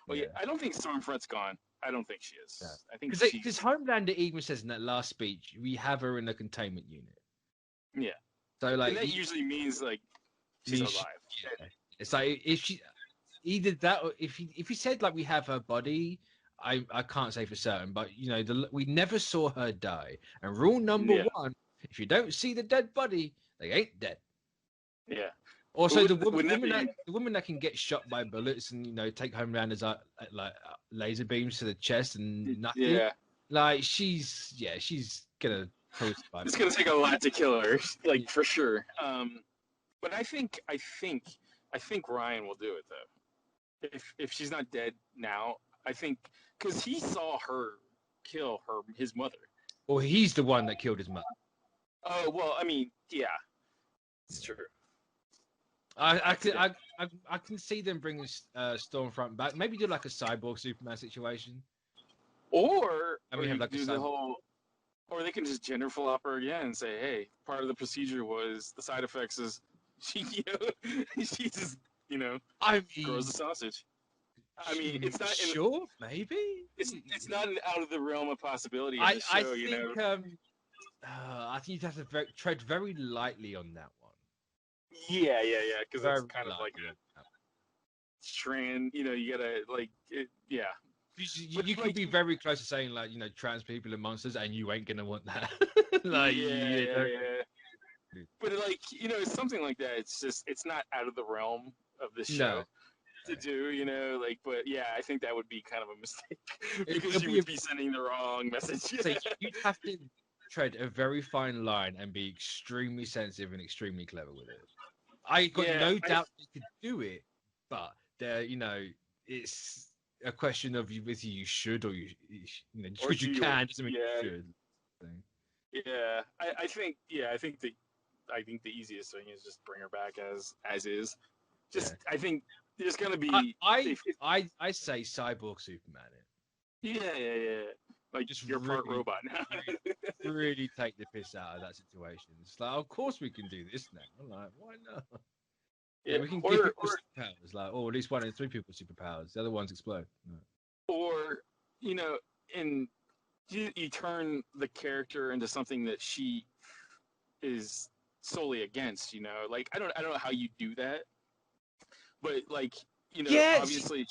Well, I don't think Stormfront's gone. I don't think she is. Yeah. I think Because Homelander even says in that last speech, we have her in a containment unit. Yeah. So like, and that usually means like she's alive. Yeah. It's like if she either that or if he said like we have her body, I can't say for certain, but you know we never saw her die. And rule number one: if you don't see the dead body, they ain't dead. Yeah. Also, the woman that can get shot by bullets and take Homelander's like laser beams to the chest and nothing. Yeah. Like she's gonna crucify. It's gonna take a lot to kill her, like for sure. But I think Ryan will do it though. If she's not dead now, I think because he saw her kill his mother. Well, he's the one that killed his mother. Oh well, I mean, yeah, it's true. I can see them bringing Stormfront back. Maybe do like a cyborg Superman situation. Or we have like do the whole, or they can just gender flop her again and say, hey, part of the procedure was the side effects is she just I mean, grows the sausage. I mean, it's not sure, maybe it's not an out of the realm of possibility in the show. I think you'd have to tread very lightly on that one. Yeah, because it's kind of like a trend. You gotta like it. Yeah. You could be very close to saying like trans people are monsters, and you ain't gonna want that. Like yeah. But like it's something like that. It's not out of the realm of the show to do. But yeah, I think that would be kind of a mistake because you would be sending the wrong message. So you'd have to tread a very fine line and be extremely sensitive and extremely clever with it. I got no doubt you could do it, but it's a question of whether you should or just because you can doesn't mean you should. Yeah, I think the easiest thing is just bring her back as is. I think there's gonna be. I say cyborg Superman. Yeah. Like just you're part robot now. really take the piss out of that situation. It's like, of course we can do this now. I'm like, why not? Yeah, we can give people superpowers. Like, at least 1 in 3 people superpowers. The other ones explode. No. Or and you turn the character into something that she is solely against. Like I don't know how you do that, but like obviously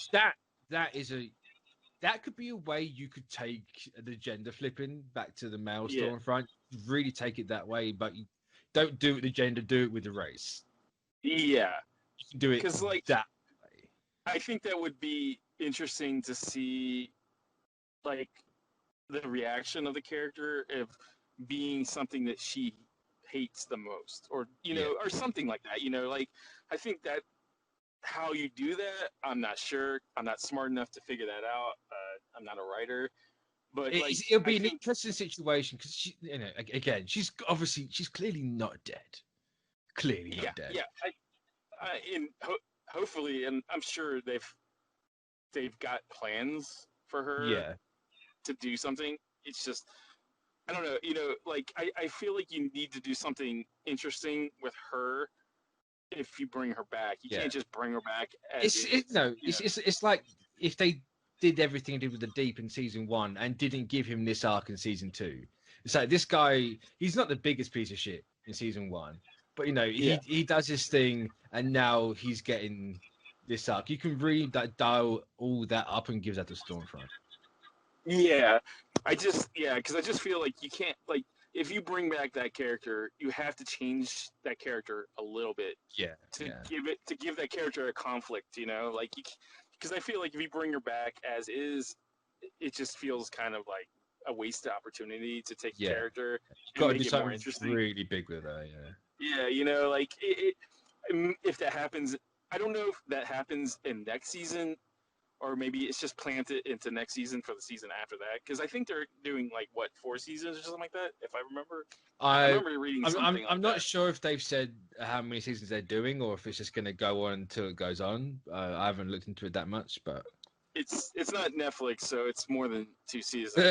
that could be a way you could take the gender flipping back to the male Stormfront. Really take it that way, but you don't do it with the gender. Do it with the race. Yeah, you can do it because that way. I think that would be interesting to see, like the reaction of the character of being something that she hates the most, or or something like that. Like I think that. How you do that, I'm not sure. I'm not smart enough to figure that out. I'm not a writer, but it'll be an interesting situation because she's clearly not dead. Clearly not dead. Yeah. Hopefully, and I'm sure they've got plans for her. To do something. It's just I don't know. Like I feel like you need to do something interesting with her. If you bring her back, you can't just bring her back. It's like if they did everything they did with the Deep in season 1 and didn't give him this arc in season 2. It's like this guy, he's not the biggest piece of shit in season 1, but he does his thing, and now he's getting this arc. You can really dial all that up and give that to Stormfront. Yeah, because I just feel like you can't if you bring back that character, you have to change that character a little bit. To give that character a conflict, because I feel like if you bring her back as is, it just feels kind of like a wasted opportunity to take a character and make it more interesting. Really big with her, if that happens, I don't know if that happens in next season. Or maybe it's just planted into next season for the season after that. Because I think they're doing 4 seasons or something like that, if I remember. I remember reading something I'm not sure if they've said how many seasons they're doing or if it's just going to go on until it goes on. I haven't looked into it that much, but... It's not Netflix, so it's more than 2 seasons. So,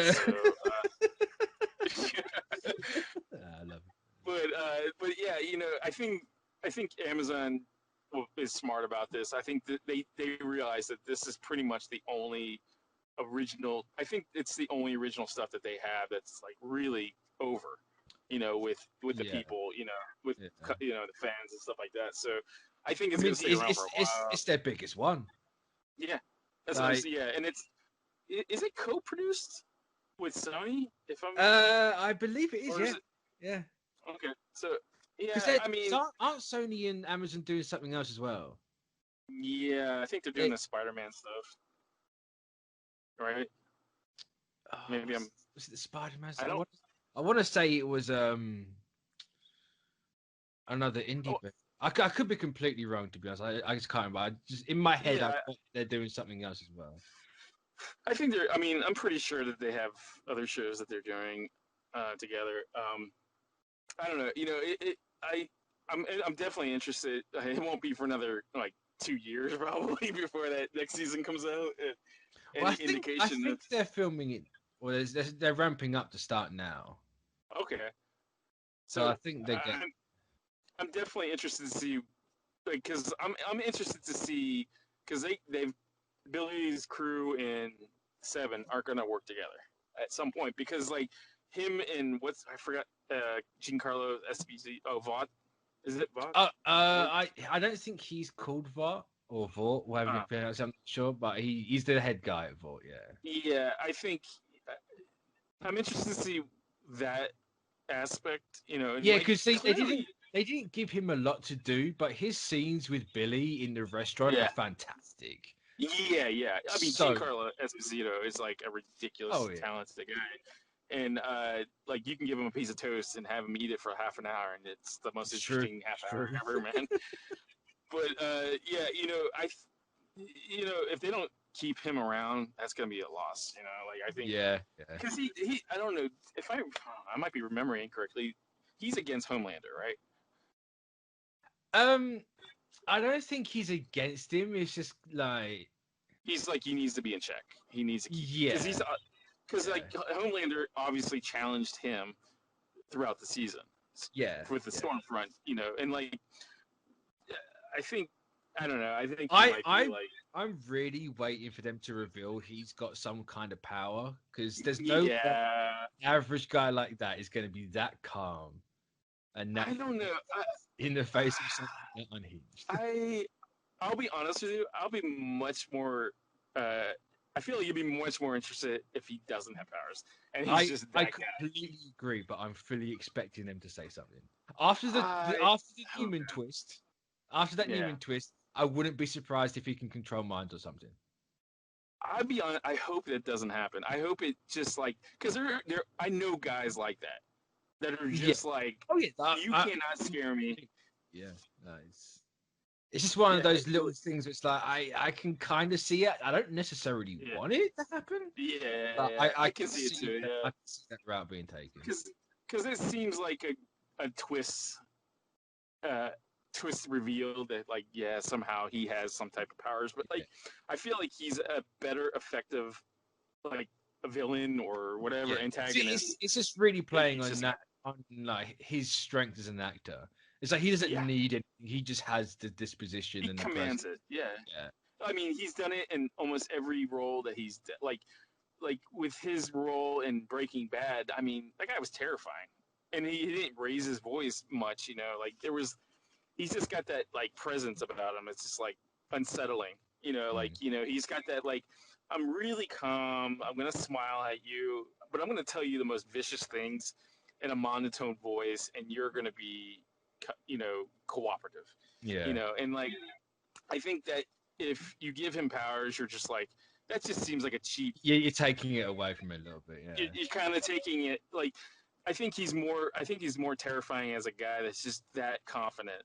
I love it. But yeah, I think Amazon is smart about this. I think that they realize that this is pretty much the only original. I think it's the only original stuff that they have that's like really over. With the people, with the fans and stuff like that. So I think it's going to stay around for a while. It's their biggest one. Yeah, that's what I'm saying. Yeah, and is it co-produced with Sony? If I'm, I believe it is. Yeah, yeah. Okay, so yeah, I mean, aren't Sony and Amazon doing something else as well? Yeah, I think they're doing the Spider-Man stuff, right? Oh, Maybe was it the Spider-Man? I want to say it was another indie. But I could be completely wrong, to be honest. I just can't remember. In my head, I thought they're doing something else as well. I think they're. I mean, I'm pretty sure that they have other shows that they're doing together. I don't know. I'm definitely interested. It won't be for another 2 years probably before that next season comes out. I think they're filming it. Well, they're ramping up to start now. Okay. So I think they get. I'm definitely interested to see, because I'm interested to see, because they've Billy's crew and Seven are gonna work together at some point, because him and I forgot Giancarlo Esposito. Oh, Vought. Is it Vought? I don't think he's called Vought or Vought, whatever you pronounce it. I'm not sure, but he's the head guy at Vought. Yeah. Yeah, I think I'm interested to see that aspect. Yeah, because they didn't give him a lot to do, but his scenes with Billy in the restaurant are fantastic. Yeah. I mean, Giancarlo Esposito is a ridiculous talented guy. And you can give him a piece of toast and have him eat it for half an hour, and it's the most interesting half hour ever, man. But if they don't keep him around, that's gonna be a loss. I think. Yeah. Because he I don't know if I might be remembering incorrectly. He's against Homelander, right? I don't think he's against him. It's just he's he needs to be in check. He needs to keep because Homelander obviously challenged him throughout the season. Yeah. With the Stormfront, and I think I don't know. I think I'm really waiting for them to reveal he's got some kind of power, because there's no average guy like that is going to be that calm and that I don't know in the face of something unhinged. I'll be honest with you. I'll be much more. I feel like you'd be much more interested if he doesn't have powers, and he's just that I completely agree, but I'm fully expecting them to say something after the Newman twist. After that Newman twist, I wouldn't be surprised if he can control minds or something. I'll be honest. I hope that doesn't happen. I hope it just because I know guys like that are just you cannot scare me. Yeah, nice. It's just one of those little things. It's I can kind of see it. I don't necessarily want it to happen. Yeah, I can see it too. I can see that route being taken. Because it seems like a twist reveal that somehow he has some type of powers, but I feel like he's a better effective a villain or whatever antagonist. It's just really playing on that on his strength as an actor. It's he doesn't need it. He just has the disposition. He commands it. Yeah. I mean, he's done it in almost every role that he's with his role in Breaking Bad. I mean, that guy was terrifying, and he didn't raise his voice much. He's just got that presence about him. It's just unsettling. He's got that I'm really calm. I'm gonna smile at you, but I'm gonna tell you the most vicious things in a monotone voice, and you're gonna be cooperative. And I think that if you give him powers, you're just that just seems like a cheap. Yeah, you're taking it away from it a little bit. Yeah, you're kind of taking it I think he's more terrifying as a guy that's just that confident.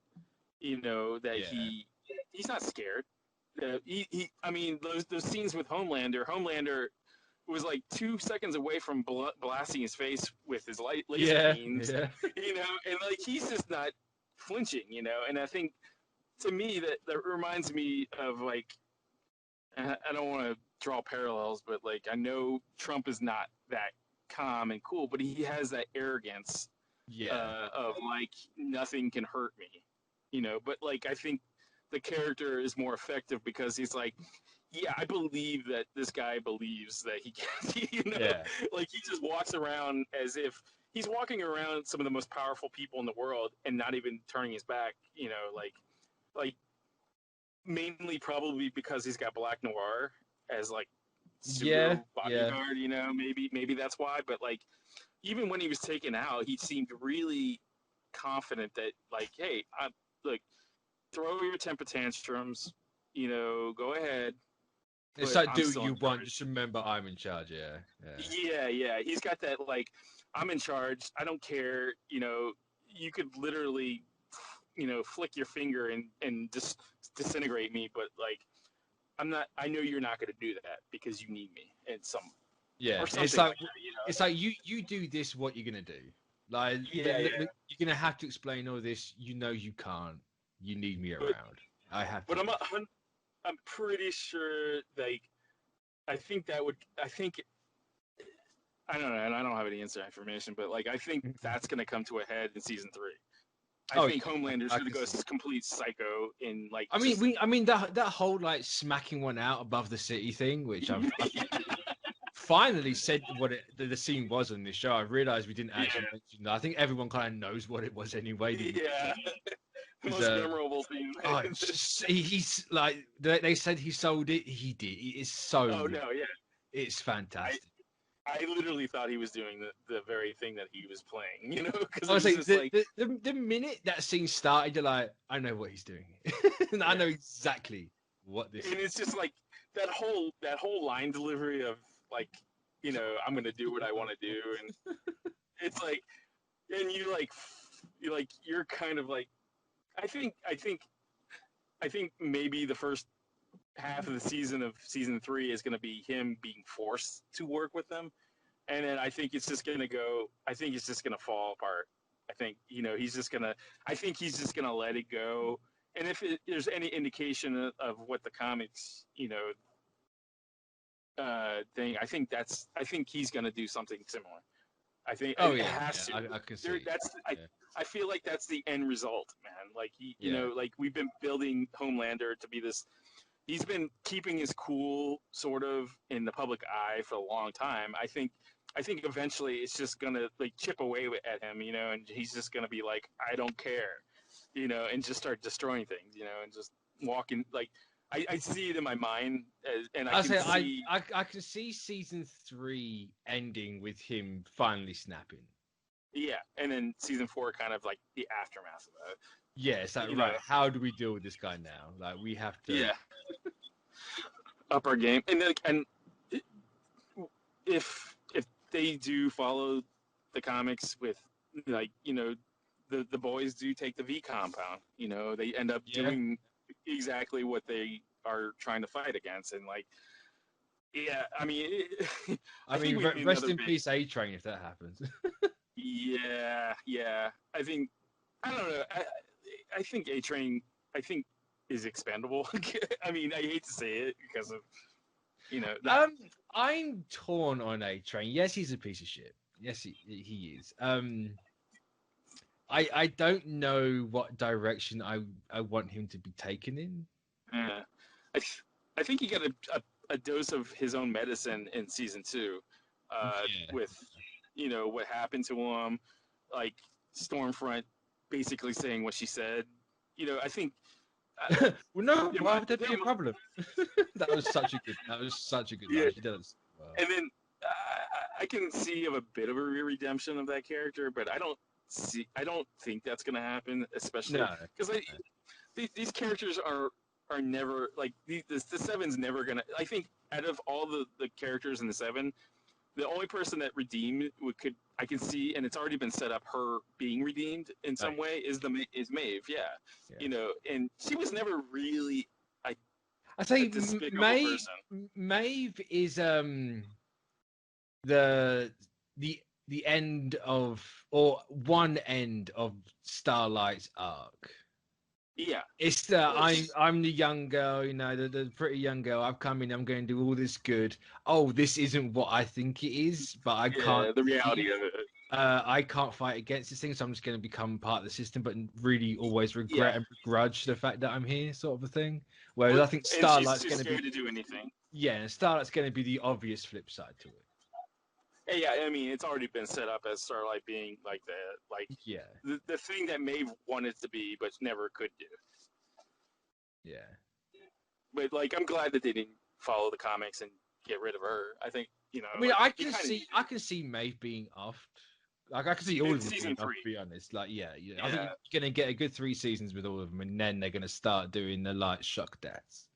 He's not scared. I mean, those scenes with Homelander was 2 seconds away from blasting his face with his laser beams. Yeah. And he's just not flinching. And I think to me that reminds me of I don't want to draw parallels, but I know Trump is not that calm and cool, but he has that arrogance of nothing can hurt me. But I think the character is more effective because he's like, yeah, I believe that this guy believes that he can, Yeah. like he just walks around as if he's walking around some of the most powerful people in the world and not even turning his back, like mainly probably because he's got Black Noir as like pseudo bodyguard, maybe that's why, but like even when he was taken out, he seemed really confident that like, hey, look, throw your temper tantrums, go ahead. It's like, do what you want. Just remember, I'm in charge. Yeah. He's got that like, I'm in charge. I don't care. You could literally, flick your finger and just disintegrate me. But like, I'm not. I know you're not going to do that because you need me in some. Yeah, it's like it's like you do this. What you're gonna do? Like, you're gonna have to explain all this. You can't. You need me around. I have to. But I'm pretty sure, like, I don't know, and I don't have any inside information, but like, I think that's going to come to a head in season 3. I think Homelander's going to go complete psycho in like. I mean, that whole like smacking one out above the city thing, which I've finally said what the scene was on this show. I realized we didn't actually mention that. I think everyone kind of knows what it was anyway. Yeah. The most memorable thing. Oh, he's like they said he sold it. He did. It is so. Oh no, yeah. It's fantastic. I literally thought he was doing the very thing that he was playing. Because I was like, the minute that scene started, you're like, I know what he's doing, and I know exactly what this. And it's just like that whole line delivery of like, I'm gonna do what I want to do, and it's like, and you're kind of like. I think maybe the first half of the season of season 3 is going to be him being forced to work with them, and then I think it's just going to fall apart. I think he's just going to let it go. And if there's any indication of what the comics thing, I think he's going to do something similar. I think it has to. I can see. I feel like that's the end result, man. Like like we've been building Homelander to be this. He's been keeping his cool, sort of, in the public eye for a long time. I think eventually it's just gonna like chip away at him, and he's just gonna be like, I don't care, and just start destroying things, and just walking like. I see it in my mind, and I can see season 3 ending with him finally snapping. Yeah, and then season 4 kind of like the aftermath of that. Yeah, it's like, right, how do we deal with this guy now? Like, we have to up our game, and if they do follow the comics with like the boys do take the V compound, they end up doing exactly what they are trying to fight against, and like, I mean, rest in peace, A-Train, if that happens. yeah, I don't know. I think A-Train, is expendable. I mean, I hate to say it because of I'm torn on A-Train. Yes, he's a piece of shit. Yes, he is. I don't know what direction I want him to be taken in. I think he got a dose of his own medicine in season 2, with what happened to him, like Stormfront basically saying what she said. I think. Well, no, why would there be a problem? That was such a good line. She does. Well. And then I can see a bit of a redemption of that character, but I don't think that's going to happen, especially because these characters are never like the 7's never going to. I think out of all the characters in the 7, the only person that redeemed I can see, and it's already been set up, her being redeemed in some way is Maeve, and she was never really. I say Maeve is the end of, or one end of, Starlight's arc. Yeah, it's I'm the young girl, the pretty young girl. I've come in. I'm going to do all this good. Oh, this isn't what I think it is, but I can't. The reality of it. I can't fight against this thing, so I'm just going to become part of the system, but really always regret Yeah. and begrudge the fact that I'm here, sort of a thing. Whereas Well, I think and she's Starlight's too going to scared be, to do anything. yeah, and Starlight's going to be the obvious flip side to it. Yeah, I mean, it's already been set up as Starlight being like Yeah, the thing that Maeve wanted to be, but never could do. yeah. But like, I'm glad that they didn't follow the comics and get rid of her. I think I mean, like, I can see Maeve being offed. Like I can see all of them season being off. 3. To be honest, like yeah. Yeah. I think you're gonna get a good 3 seasons with all of them, and then they're gonna start doing the like shock deaths.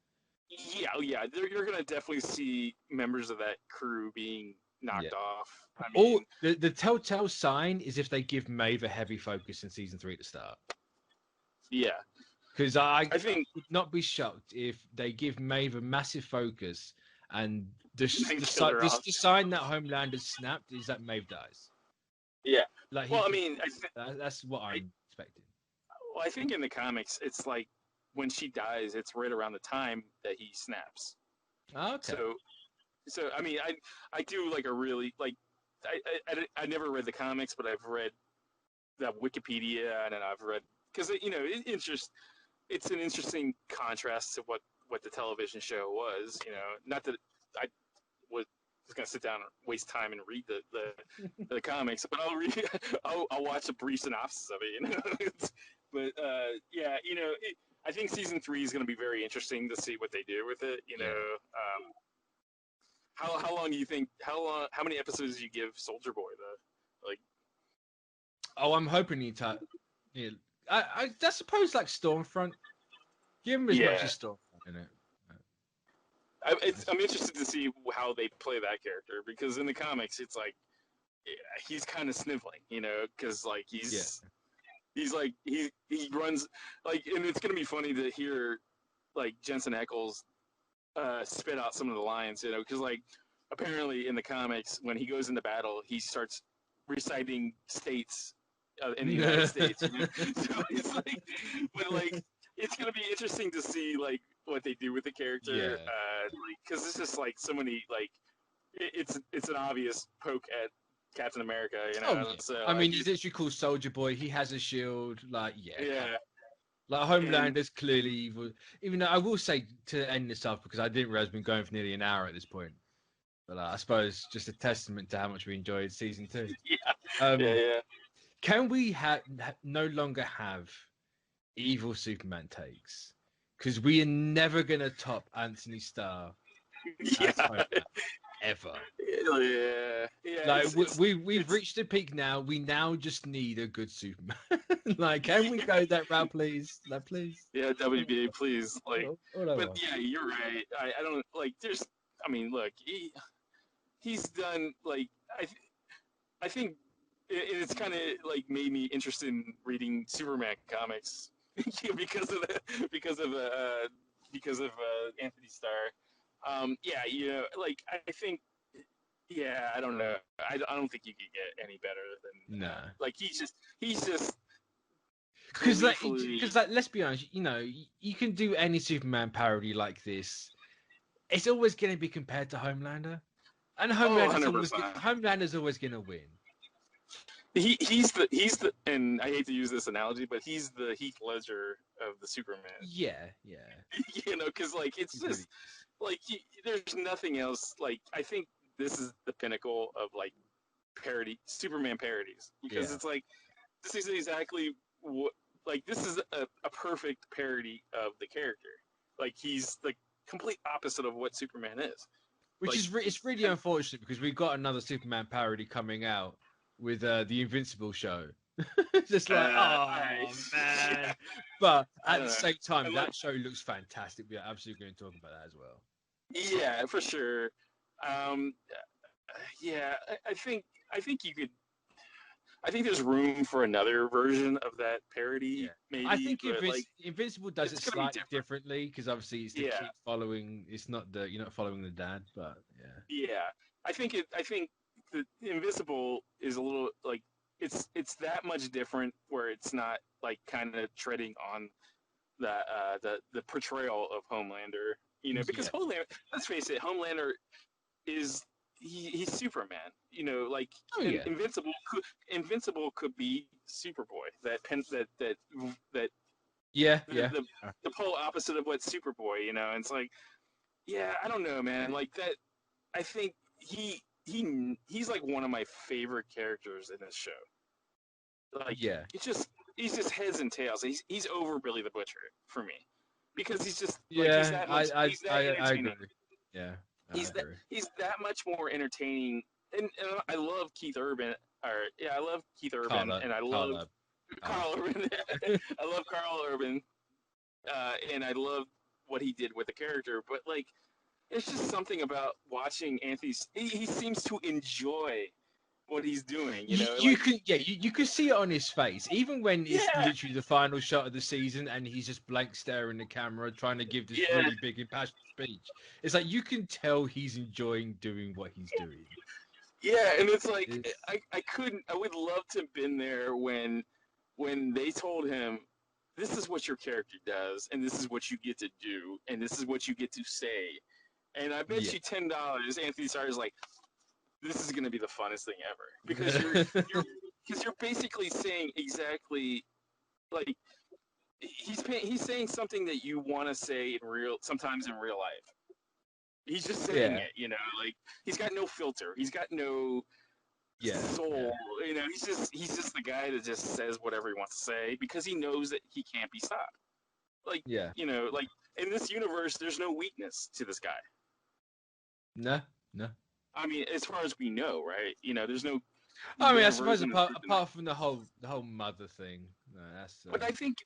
Yeah, you're gonna definitely see members of that crew being knocked off. I mean, The telltale sign is if they give Maeve a heavy focus in season 3 to start. yeah, Because I think would not be shocked if they give Maeve a massive focus, and the sign that Homelander snapped is that Maeve dies. Yeah. Like well, I mean, that's what I'm expecting. Well, I think in the comics, it's like when she dies, it's right around the time that he snaps. Oh, okay. So I mean, I do like a really like I never read the comics, but I've read the Wikipedia and I've read because it's an interesting contrast to what the television show was. Not that I was going to sit down and waste time and read the comics, but I'll watch a brief synopsis of it. But yeah, I think season 3 is going to be very interesting to see what they do with it. How long do you think? How many episodes do you give Soldier Boy though? Like, I'm hoping I suppose like Stormfront. Give him as much as Stormfront in it. I'm interested to see how they play that character because in the comics it's like he's kind of sniveling, because like he's like he runs like, and it's gonna be funny to hear like Jensen Ackles spit out some of the lines, because like apparently in the comics when he goes into battle he starts reciting states in the United States. So it's like, but like it's gonna be interesting to see like what they do with the character, because it's just like so many like it's an obvious poke at Captain America, So I mean, he's literally called Soldier Boy. He has a shield. Like yeah. Like Homelander's clearly evil. Even though I will say to end this off because I didn't realize we've been going for nearly an hour at this point. But I suppose just a testament to how much we enjoyed season 2. Yeah. Can we no longer have evil Superman takes? Because we are never gonna top Anthony Starr as Homeland, ever. Yeah. Like we've reached the peak now. We now just need a good Superman. Like, can we go that route, please? Like, please. Yeah, WBA, please. Like, but yeah, you're right. I don't like. I mean, look, he's done like I think it's kind of like made me interested in reading Superman comics because of Anthony Starr. Yeah, like I think. Yeah, I don't know. I don't think you could get any better than like he's just because let's be honest, you can do any Superman parody like this. It's always going to be compared to Homelander, and Homelander's always going to win. He's the and I hate to use this analogy, but he's the Heath Ledger of the Superman. Yeah. Because like it's just like there's nothing else. Like I think this is the pinnacle of like Superman parodies, because it's like this is exactly what, like this is a perfect parody of the character. Like he's the complete opposite of what Superman is. Which like, it's really unfortunate because we've got another Superman parody coming out with the Invincible show. Just like, man. Yeah. But at the same time, that show looks fantastic. We're absolutely going to talk about that as well. Yeah, for sure. Yeah, I think you could. I think there's room for another version of that parody. Yeah. Maybe I think Invincible does it slightly differently because obviously it's the kid following. It's not you're not following the dad, but yeah. Yeah, I think the Invincible is a little like it's that much different where it's not like kind of treading on the portrayal of Homelander. Because Homelander, let's face it, Homelander is he's Superman. You know, like Oh yeah. Invincible could be Superboy. That Yeah. the, Yeah. the the polar opposite of what Superboy. You know, and it's like, yeah, I don't know, man. Like that, I think he's like one of my favorite characters in this show. Like Yeah. he's just heads and tails. He's over Billy the Butcher for me because he's just like Yeah. he's that I entertaining. agree. Yeah. I He's that agree. he's that much more entertaining, and I love Keith Urban. Or yeah, I love Keith Urban, and I love Carl Urban. I love Carl Urban, and I love what he did with the character. But like, it's just something about watching Anthony. He seems to enjoy what he's doing. You know, like, you can see it on his face, even when it's yeah, literally the final shot of the season and he's just blank staring the camera, trying to give this yeah, really big impassioned speech. It's like you can tell he's enjoying doing what he's doing. yeah, and it's like I would love to have been there when they told him, this is what your character does, and this is what you get to do, and this is what you get to say. And I bet Yeah. you $10, Anthony Starr's like, this is going to be the funnest thing ever, because you're basically saying exactly like he's saying something that you want to say sometimes in real life. He's just saying it, you know, like he's got no filter, he's got no soul, you know. He's just the guy that just says whatever he wants to say because he knows that he can't be stopped. Like, you know, like in this universe, there's no weakness to this guy. No. I mean, as far as we know, right? You know, there's no. I mean, I suppose apart from the whole mother thing, no, that's. But I think,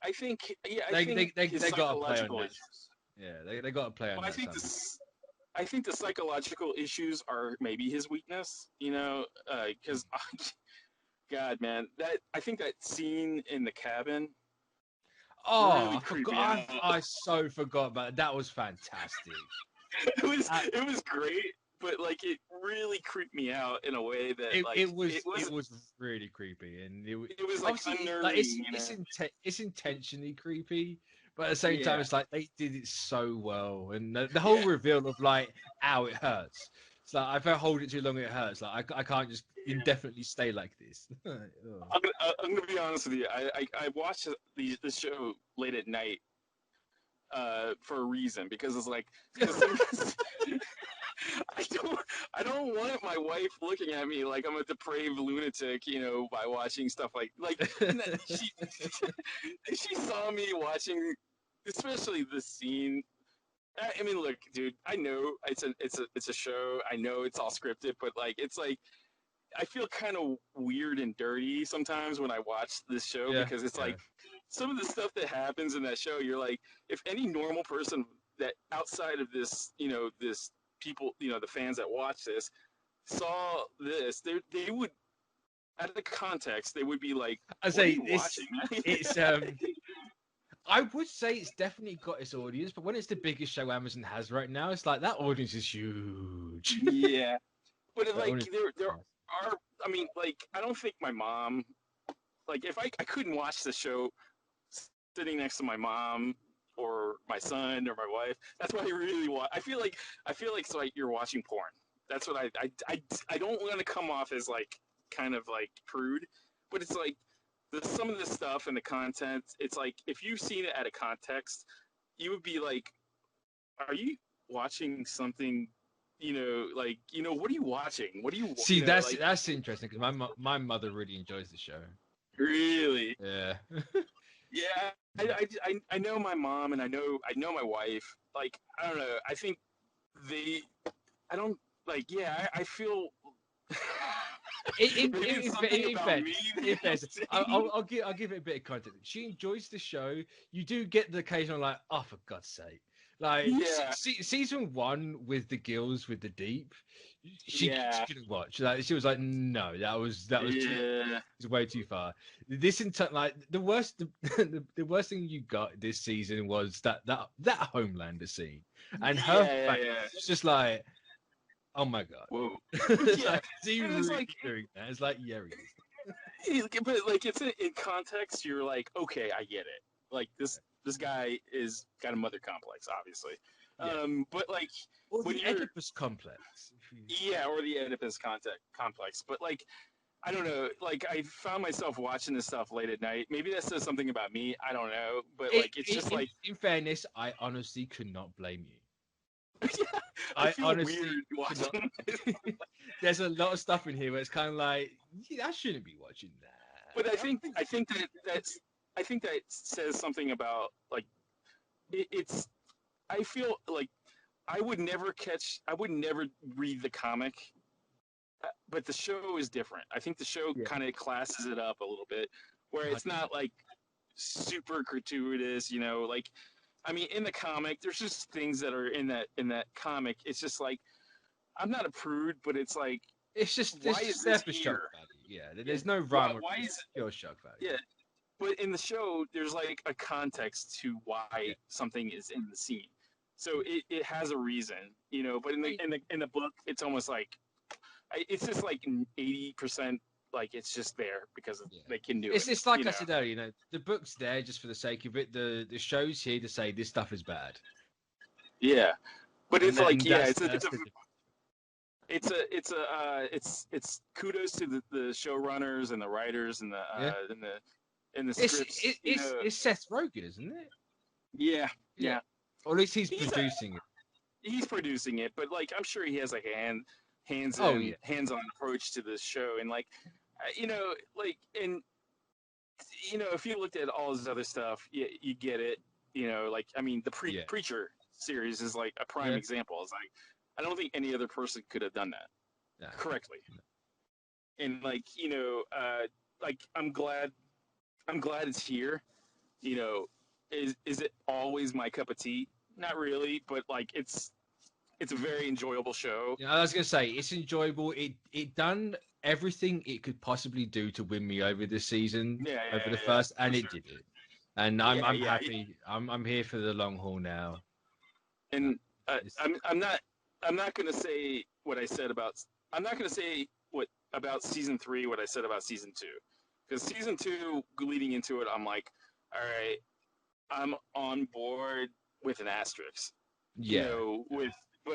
yeah, they got to play on that. Issues. Yeah, they got to play on that. I think the psychological issues are maybe his weakness. You know, because God, man, I think that scene in the cabin. Oh, really I so forgot about it. That was fantastic. It was great, but like it really creeped me out in a way that it was really creepy, and it was like unnerving. Like, it's intentionally creepy, but at the same time, it's like they did it so well, and the whole reveal of like, ow, it hurts. It's like if I hold it too long, it hurts. Like I can't just indefinitely stay like this. I'm gonna be honest with you. I watched this show late at night for a reason, because it's like I don't want my wife looking at me like I'm a depraved lunatic, you know, by watching stuff like she saw me watching, especially this scene. I mean, look, dude, I know it's a show. I know it's all scripted, but like it's like I feel kind of weird and dirty sometimes when I watch this show, because it's like some of the stuff that happens in that show, you're like, if any normal person that outside of this, you know, this people, you know, the fans that watch this saw this, they would, out of the context, they would be like, I say it's I would say it's definitely got its audience, but when it's the biggest show Amazon has right now, it's like that audience is huge. Yeah, but like there are, I mean, like I don't think my mom, like if I couldn't watch the show sitting next to my mom or my son or my wife. That's what I really want. I feel like it's like you're watching porn. That's what I don't want to come off as like kind of like prude, but it's like some of the stuff and the content. It's like if you've seen it out of context, you would be like, "Are you watching something?" You know, like, you know, what are you watching? What do you see? You know, that's interesting, because my mother really enjoys the show. Really? Yeah. Yeah, I know my mom, and I know my wife. Like, I don't know. I think I don't like. Yeah, I feel. I'll give it a bit of context. She enjoys the show. You do get the occasional like, oh, for God's sake. Like season 1 with the gills with the deep, she couldn't watch. Like she was like, no, that was way too far. This like the worst the worst thing you got this season was that Homelander scene, and her face was just like, oh my God. Whoa. It's like, is he really doing that? It's like, yeah, he is. But like it's in context, you're like, okay, I get it. Like this guy is got a mother complex, obviously. But like, or when the you're Oedipus complex. yeah, or the Oedipus complex. But like, I don't know. Like, I found myself watching this stuff late at night. Maybe that says something about me. I don't know. But like, it's just like, in fairness, I honestly could not blame you. yeah, I I feel honestly weird watching. There's a lot of stuff in here where it's kind of like, yeah, I shouldn't be watching that. But I think that says something about like it's. I feel like I would never read the comic, but the show is different. I think the show kind of classes it up a little bit, where it's not like super gratuitous, you know. Like, I mean, in the comic, there's just things that are in that comic. It's just like, I'm not a prude, but it's like, it's just why is there this for here? shock value. Yeah, there's no rhyme or why is it pure shock value. Yeah, but in the show, there's like a context to why something is in the scene, so it has a reason, you know. But in the book, it's almost like it's just like 80%. Like, it's just there because they can do it. It's like I said earlier, you know, the book's there just for the sake of it. The show's here to say this stuff is bad. Yeah, but it's like, yeah, it's kudos to the showrunners and the writers and the scripts. It's Seth Rogen, isn't it? Yeah. Or at least he's producing it. He's producing it, but like, I'm sure he has like a hands-on approach to this show, and like, you know, like, and you know, if you looked at all his other stuff, you get it. You know, like, I mean, the Preacher series is like a prime example. It's like, I don't think any other person could have done that correctly. And like, you know, like, I'm glad it's here. You know, is it always my cup of tea? Not really, but like, it's a very enjoyable show. Yeah, I was gonna say it's enjoyable. It done everything it could possibly do to win me over this season, over the first, and it did it. And I'm happy. I'm here for the long haul now. And I'm not gonna say what I said about. I'm not gonna say about season 3 what I said about season 2, because season 2 leading into it, I'm like, all right, I'm on board with an asterisk. Yeah. You know,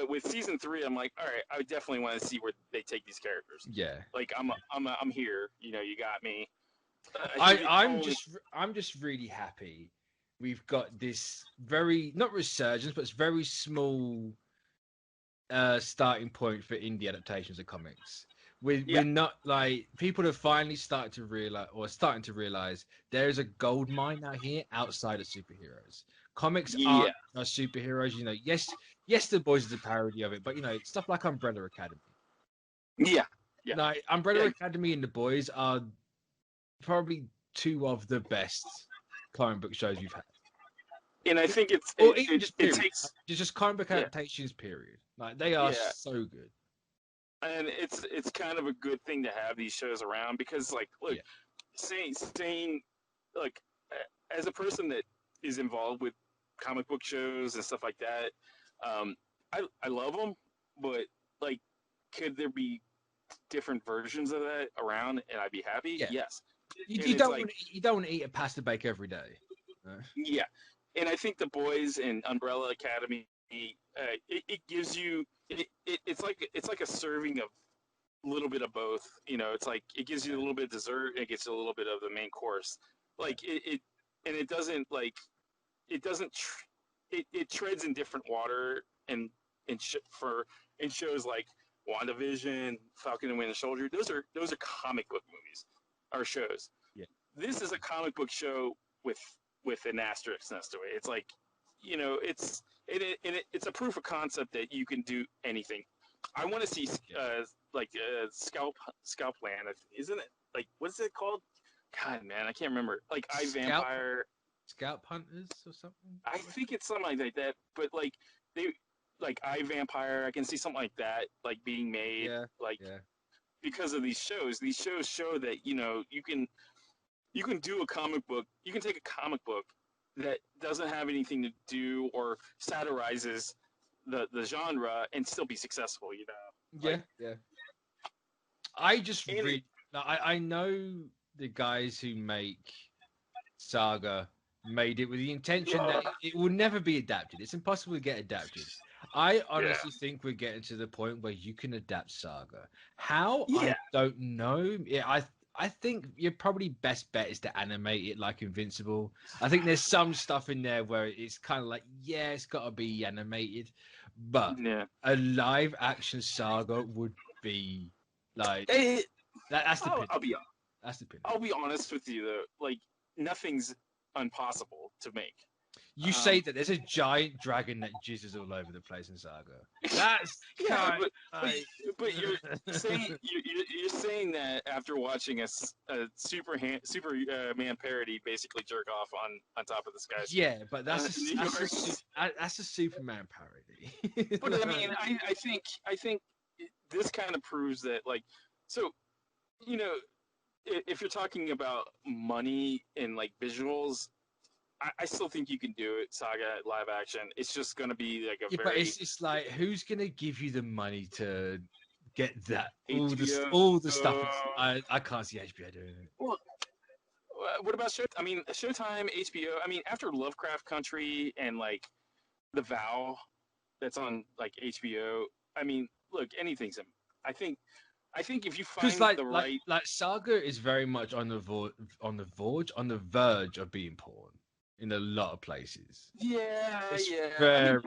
with season 3, I'm like, all right, I definitely want to see where they take these characters. Yeah. Like, I'm here. You know, you got me. I'm just really happy we've got this very, not resurgence, but it's very small starting point for indie adaptations of comics. We're not like, people have finally starting to realize there is a gold mine out here outside of superheroes. Comics aren't superheroes, you know. Yes, The Boys is a parody of it, but you know, stuff like Umbrella Academy. Yeah. Like, Umbrella Academy and The Boys are probably two of the best comic book shows we've had. And I think it takes comic book adaptations, period. Like, they are so good. And it's kind of a good thing to have these shows around, because like, look, saying like, as a person that is involved with comic book shows and stuff like that, I love them, but like, could there be different versions of that around and I'd be happy? Yes. You don't want to eat a pasta bake every day. Yeah, and I think The Boys and Umbrella Academy, it gives you it's like a serving of a little bit of both. You know, it's like, it gives you a little bit of dessert and it gets you a little bit of the main course. Like, it doesn't like, it treads in different water, and in shows like WandaVision, Falcon and Winter Soldier. Those are comic book movies or shows. Yeah. This is a comic book show with an asterisk next to it. It's like, you know, it's a proof of concept that you can do anything. I want to see Scalp Land, isn't it? Like, what's it called? God, man, I can't remember. Like, Vampire. Scalp Hunters or something? I think it's something like that. But like, Vampire, I can see something like that, like, being made. Because of these shows. These shows show that, you know, you can do a comic book. You can take a comic book that doesn't have anything to do or satirizes the genre and still be successful, you know? I know the guys who make Saga made it with the intention that it will never be adapted. It's impossible to get adapted. I honestly think we're getting to the point where you can adapt Saga. How? Yeah. I don't know. Yeah, I think your probably best bet is to animate it like Invincible. I think there's some stuff in there where it's kind of like, yeah, it's got to be animated, but a live action Saga would be like that's the pin. That's the pin. I'll be honest with you though, like nothing's impossible to make. You say that there's a giant dragon that jizzes all over the place in Saga. That's but you're saying that after watching a Superman parody basically jerk off on top of the sky. Yeah, but that's a Superman parody. But I mean, I think this kind of proves that, like, so you know, if you're talking about money and like visuals. I still think you can do it, Saga live action. It's just going to be like a very. But it's like, who's going to give you the money to get that? HBO, all the stuff. I can't see HBO doing it. Well, what about Showtime? I mean, Showtime, HBO. I mean, after Lovecraft Country and like The Vow, that's on like HBO. I mean, look, anything's. I think if you find the right, like Saga is very much on the verge of being porn. In a lot of places. Yeah. Very... I mean,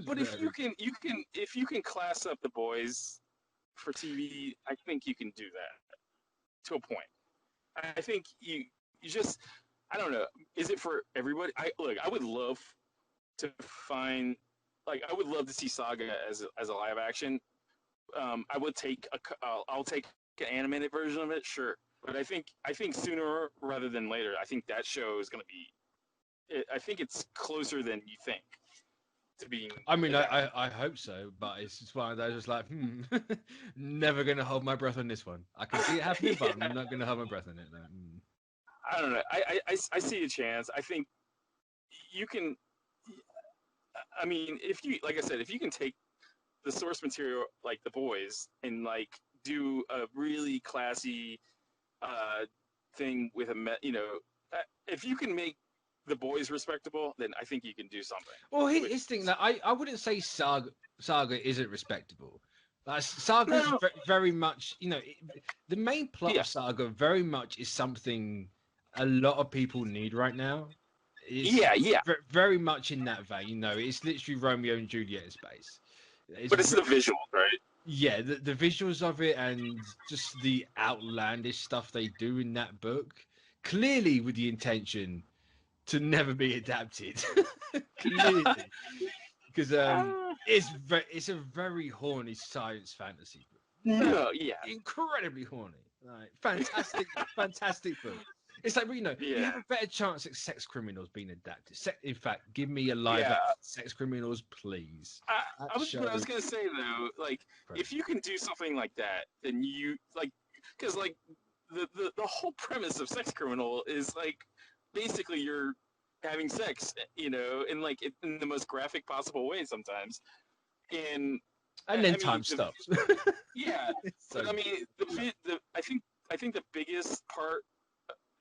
but if you can class up The Boys for TV, I think you can do that to a point. I think you just, I don't know. Is it for everybody? I would love to find, like, I would love to see Saga as a live action. I would take I'll take an animated version of it, sure. But I think sooner rather than later, I think that show is going to be. I think it's closer than you think to being. I mean, I hope so, but it's just one of those. Just like, never going to hold my breath on this one. I can see it happening, but I'm not going to hold my breath on it. No. I don't know. I see a chance. I think you can. I mean, if you, like I said, if you can take the source material like The Boys and like do a really classy. Thing with if you can make The Boys respectable, then I think you can do something. Well, here's the thing that I wouldn't say Saga isn't respectable. Saga is very much, the main plot of Saga very much is something a lot of people need right now. It's very much in that vein. It's literally Romeo and Juliet in space. But it's the visual, right? Yeah, the visuals of it and just the outlandish stuff they do in that book, clearly with the intention to never be adapted. Clearly, because it's a very horny science fantasy book. No, yeah, incredibly horny. Like, fantastic book. It's like, you have a better chance at Sex Criminals being adapted. In fact, give me a live Sex Criminals, please. I was going to say, though, like, if you can do something like that, then you, like, because, like, the whole premise of Sex Criminal is, like, basically you're having sex, in, like, in the most graphic possible way sometimes. And then time stops. Yeah. But, I mean, I think the biggest part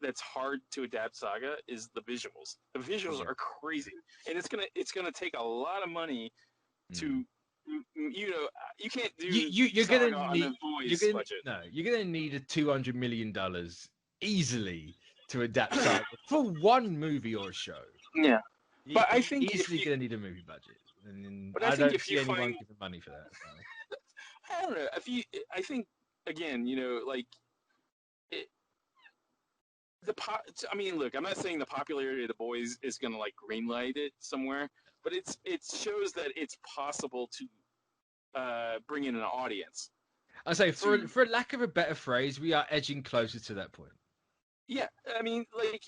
that's hard to adapt Saga is the visuals. The visuals are crazy, and it's gonna take a lot of money to, you can't do. You're gonna need. Budget. No, you're gonna need $200 million easily to adapt Saga for one movie or a show. Yeah, but I think easily gonna need a movie budget, and I don't see anyone giving money for that. So. I don't know. I think again, like. I mean, look, I'm not saying the popularity of The Boys is going to like greenlight it somewhere, but it shows that it's possible to bring in an audience. I say, for lack of a better phrase, we are edging closer to that point. Yeah, I mean, like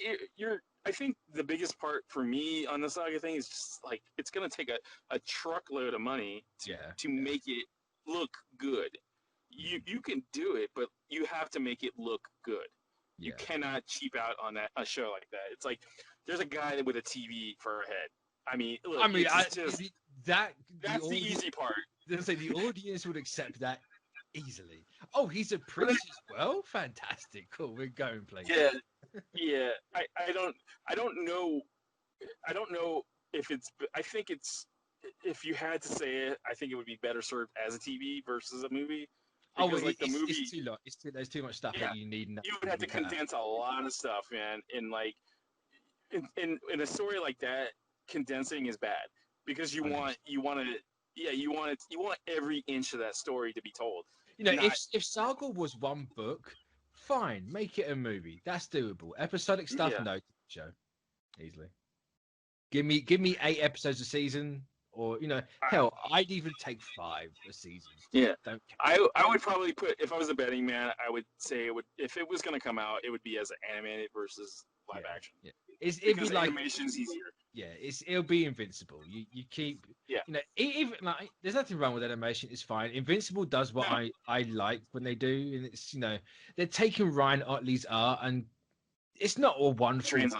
I think the biggest part for me on the Saga thing is just like it's going to take a truckload of money to make it look good. You can do it, but you have to make it look good. You cannot cheap out on a show like that. It's like there's a guy with a TV for a head. I mean, look, that's the easy part. Say the audience would accept that easily. Oh, he's a priest as well. Fantastic, cool. We're going places. Yeah, Yeah, I don't know if it's. I think it's. If you had to say it, I think it would be better served as a TV versus a movie. Oh, Because like the movie, it's too long. There's too much stuff yeah, that you need. And that you would have be to cut out. condense a lot of stuff, man. In like in a story like that, condensing is bad because you want to yeah you want every inch of that story to be told. You know, Not if Saga was one book, fine, make it a movie. That's doable. Episodic stuff, yeah. no show, easily. Give me 8 episodes a season, or hell, I'd even take 5 a season. Yeah, Don't care. I would probably put if I was a betting man, I would say it would if it was going to come out, it would be as animated versus live action. Yeah. It'd Because be like animation's easier. Yeah, it'll be Invincible. You keep Yeah. even like there's nothing wrong with animation. It's fine. Invincible does what I like when they do, and it's they're taking Ryan Otley's art and it's not all one for one,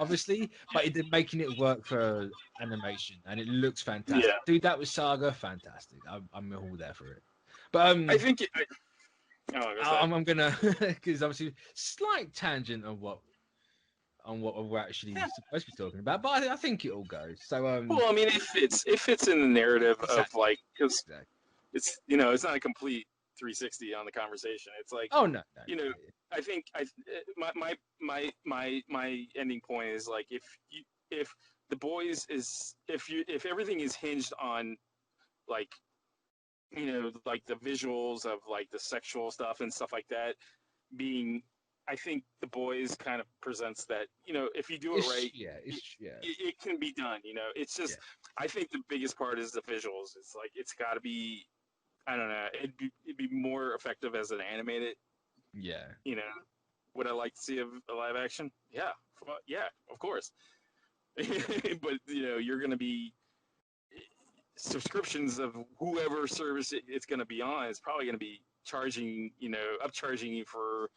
obviously, but they're making it work for animation and it looks fantastic. Yeah. Dude, that was Saga, fantastic. I'm all there for it. But I think I'm gonna because obviously slight tangent on what we're actually supposed to be talking about, but I think it all goes. So well, I mean, it fits in the narrative of like because it's it's not a complete 360 on the conversation. It's like I think my ending point is like if the boys is if everything is hinged on like like the visuals of like the sexual stuff and stuff like that being I think the boys kind of presents that if you do it right it can be done. It's just I think the biggest part is the visuals. It's like it's got to be I don't know it'd be more effective as an animated. Would I like to see a live action? Yeah, of course. But you're going to be subscriptions of whoever service it's going to be on. It's probably going to be charging upcharging you for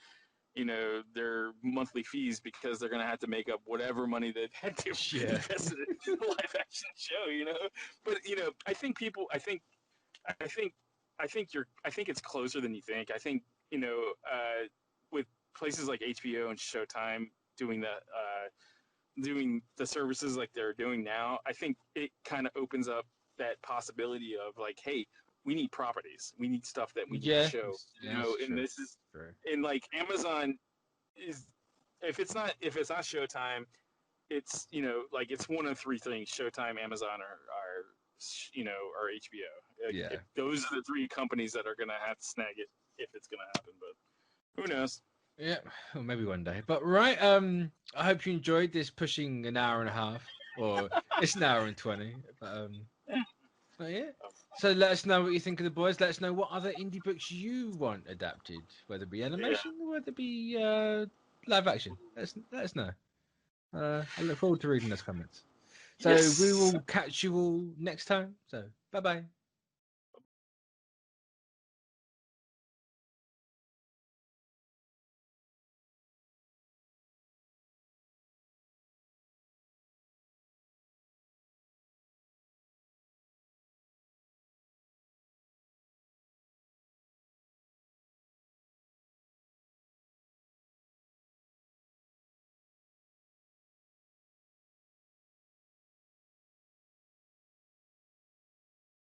their monthly fees because they're going to have to make up whatever money they've had to invest in a live action show. But I think it's closer than you think. I think with places like HBO and Showtime doing the services like they're doing now, I think it kind of opens up that possibility of like, hey, we need properties, we need stuff that we need to show, and this is and like Amazon is if it's not Showtime, it's like it's one of 3 things: Showtime, Amazon, or HBO. Those are the 3 companies that are gonna have to snag it if it's gonna happen. But who knows? Yeah, well, maybe one day. But right, I hope you enjoyed this pushing an hour and a half, or it's an hour and 20. But yeah. So let us know what you think of the boys. Let us know what other indie books you want adapted, whether it be animation or whether it be live action. Let us know. I look forward to reading those comments. So we will catch you all next time. So bye bye.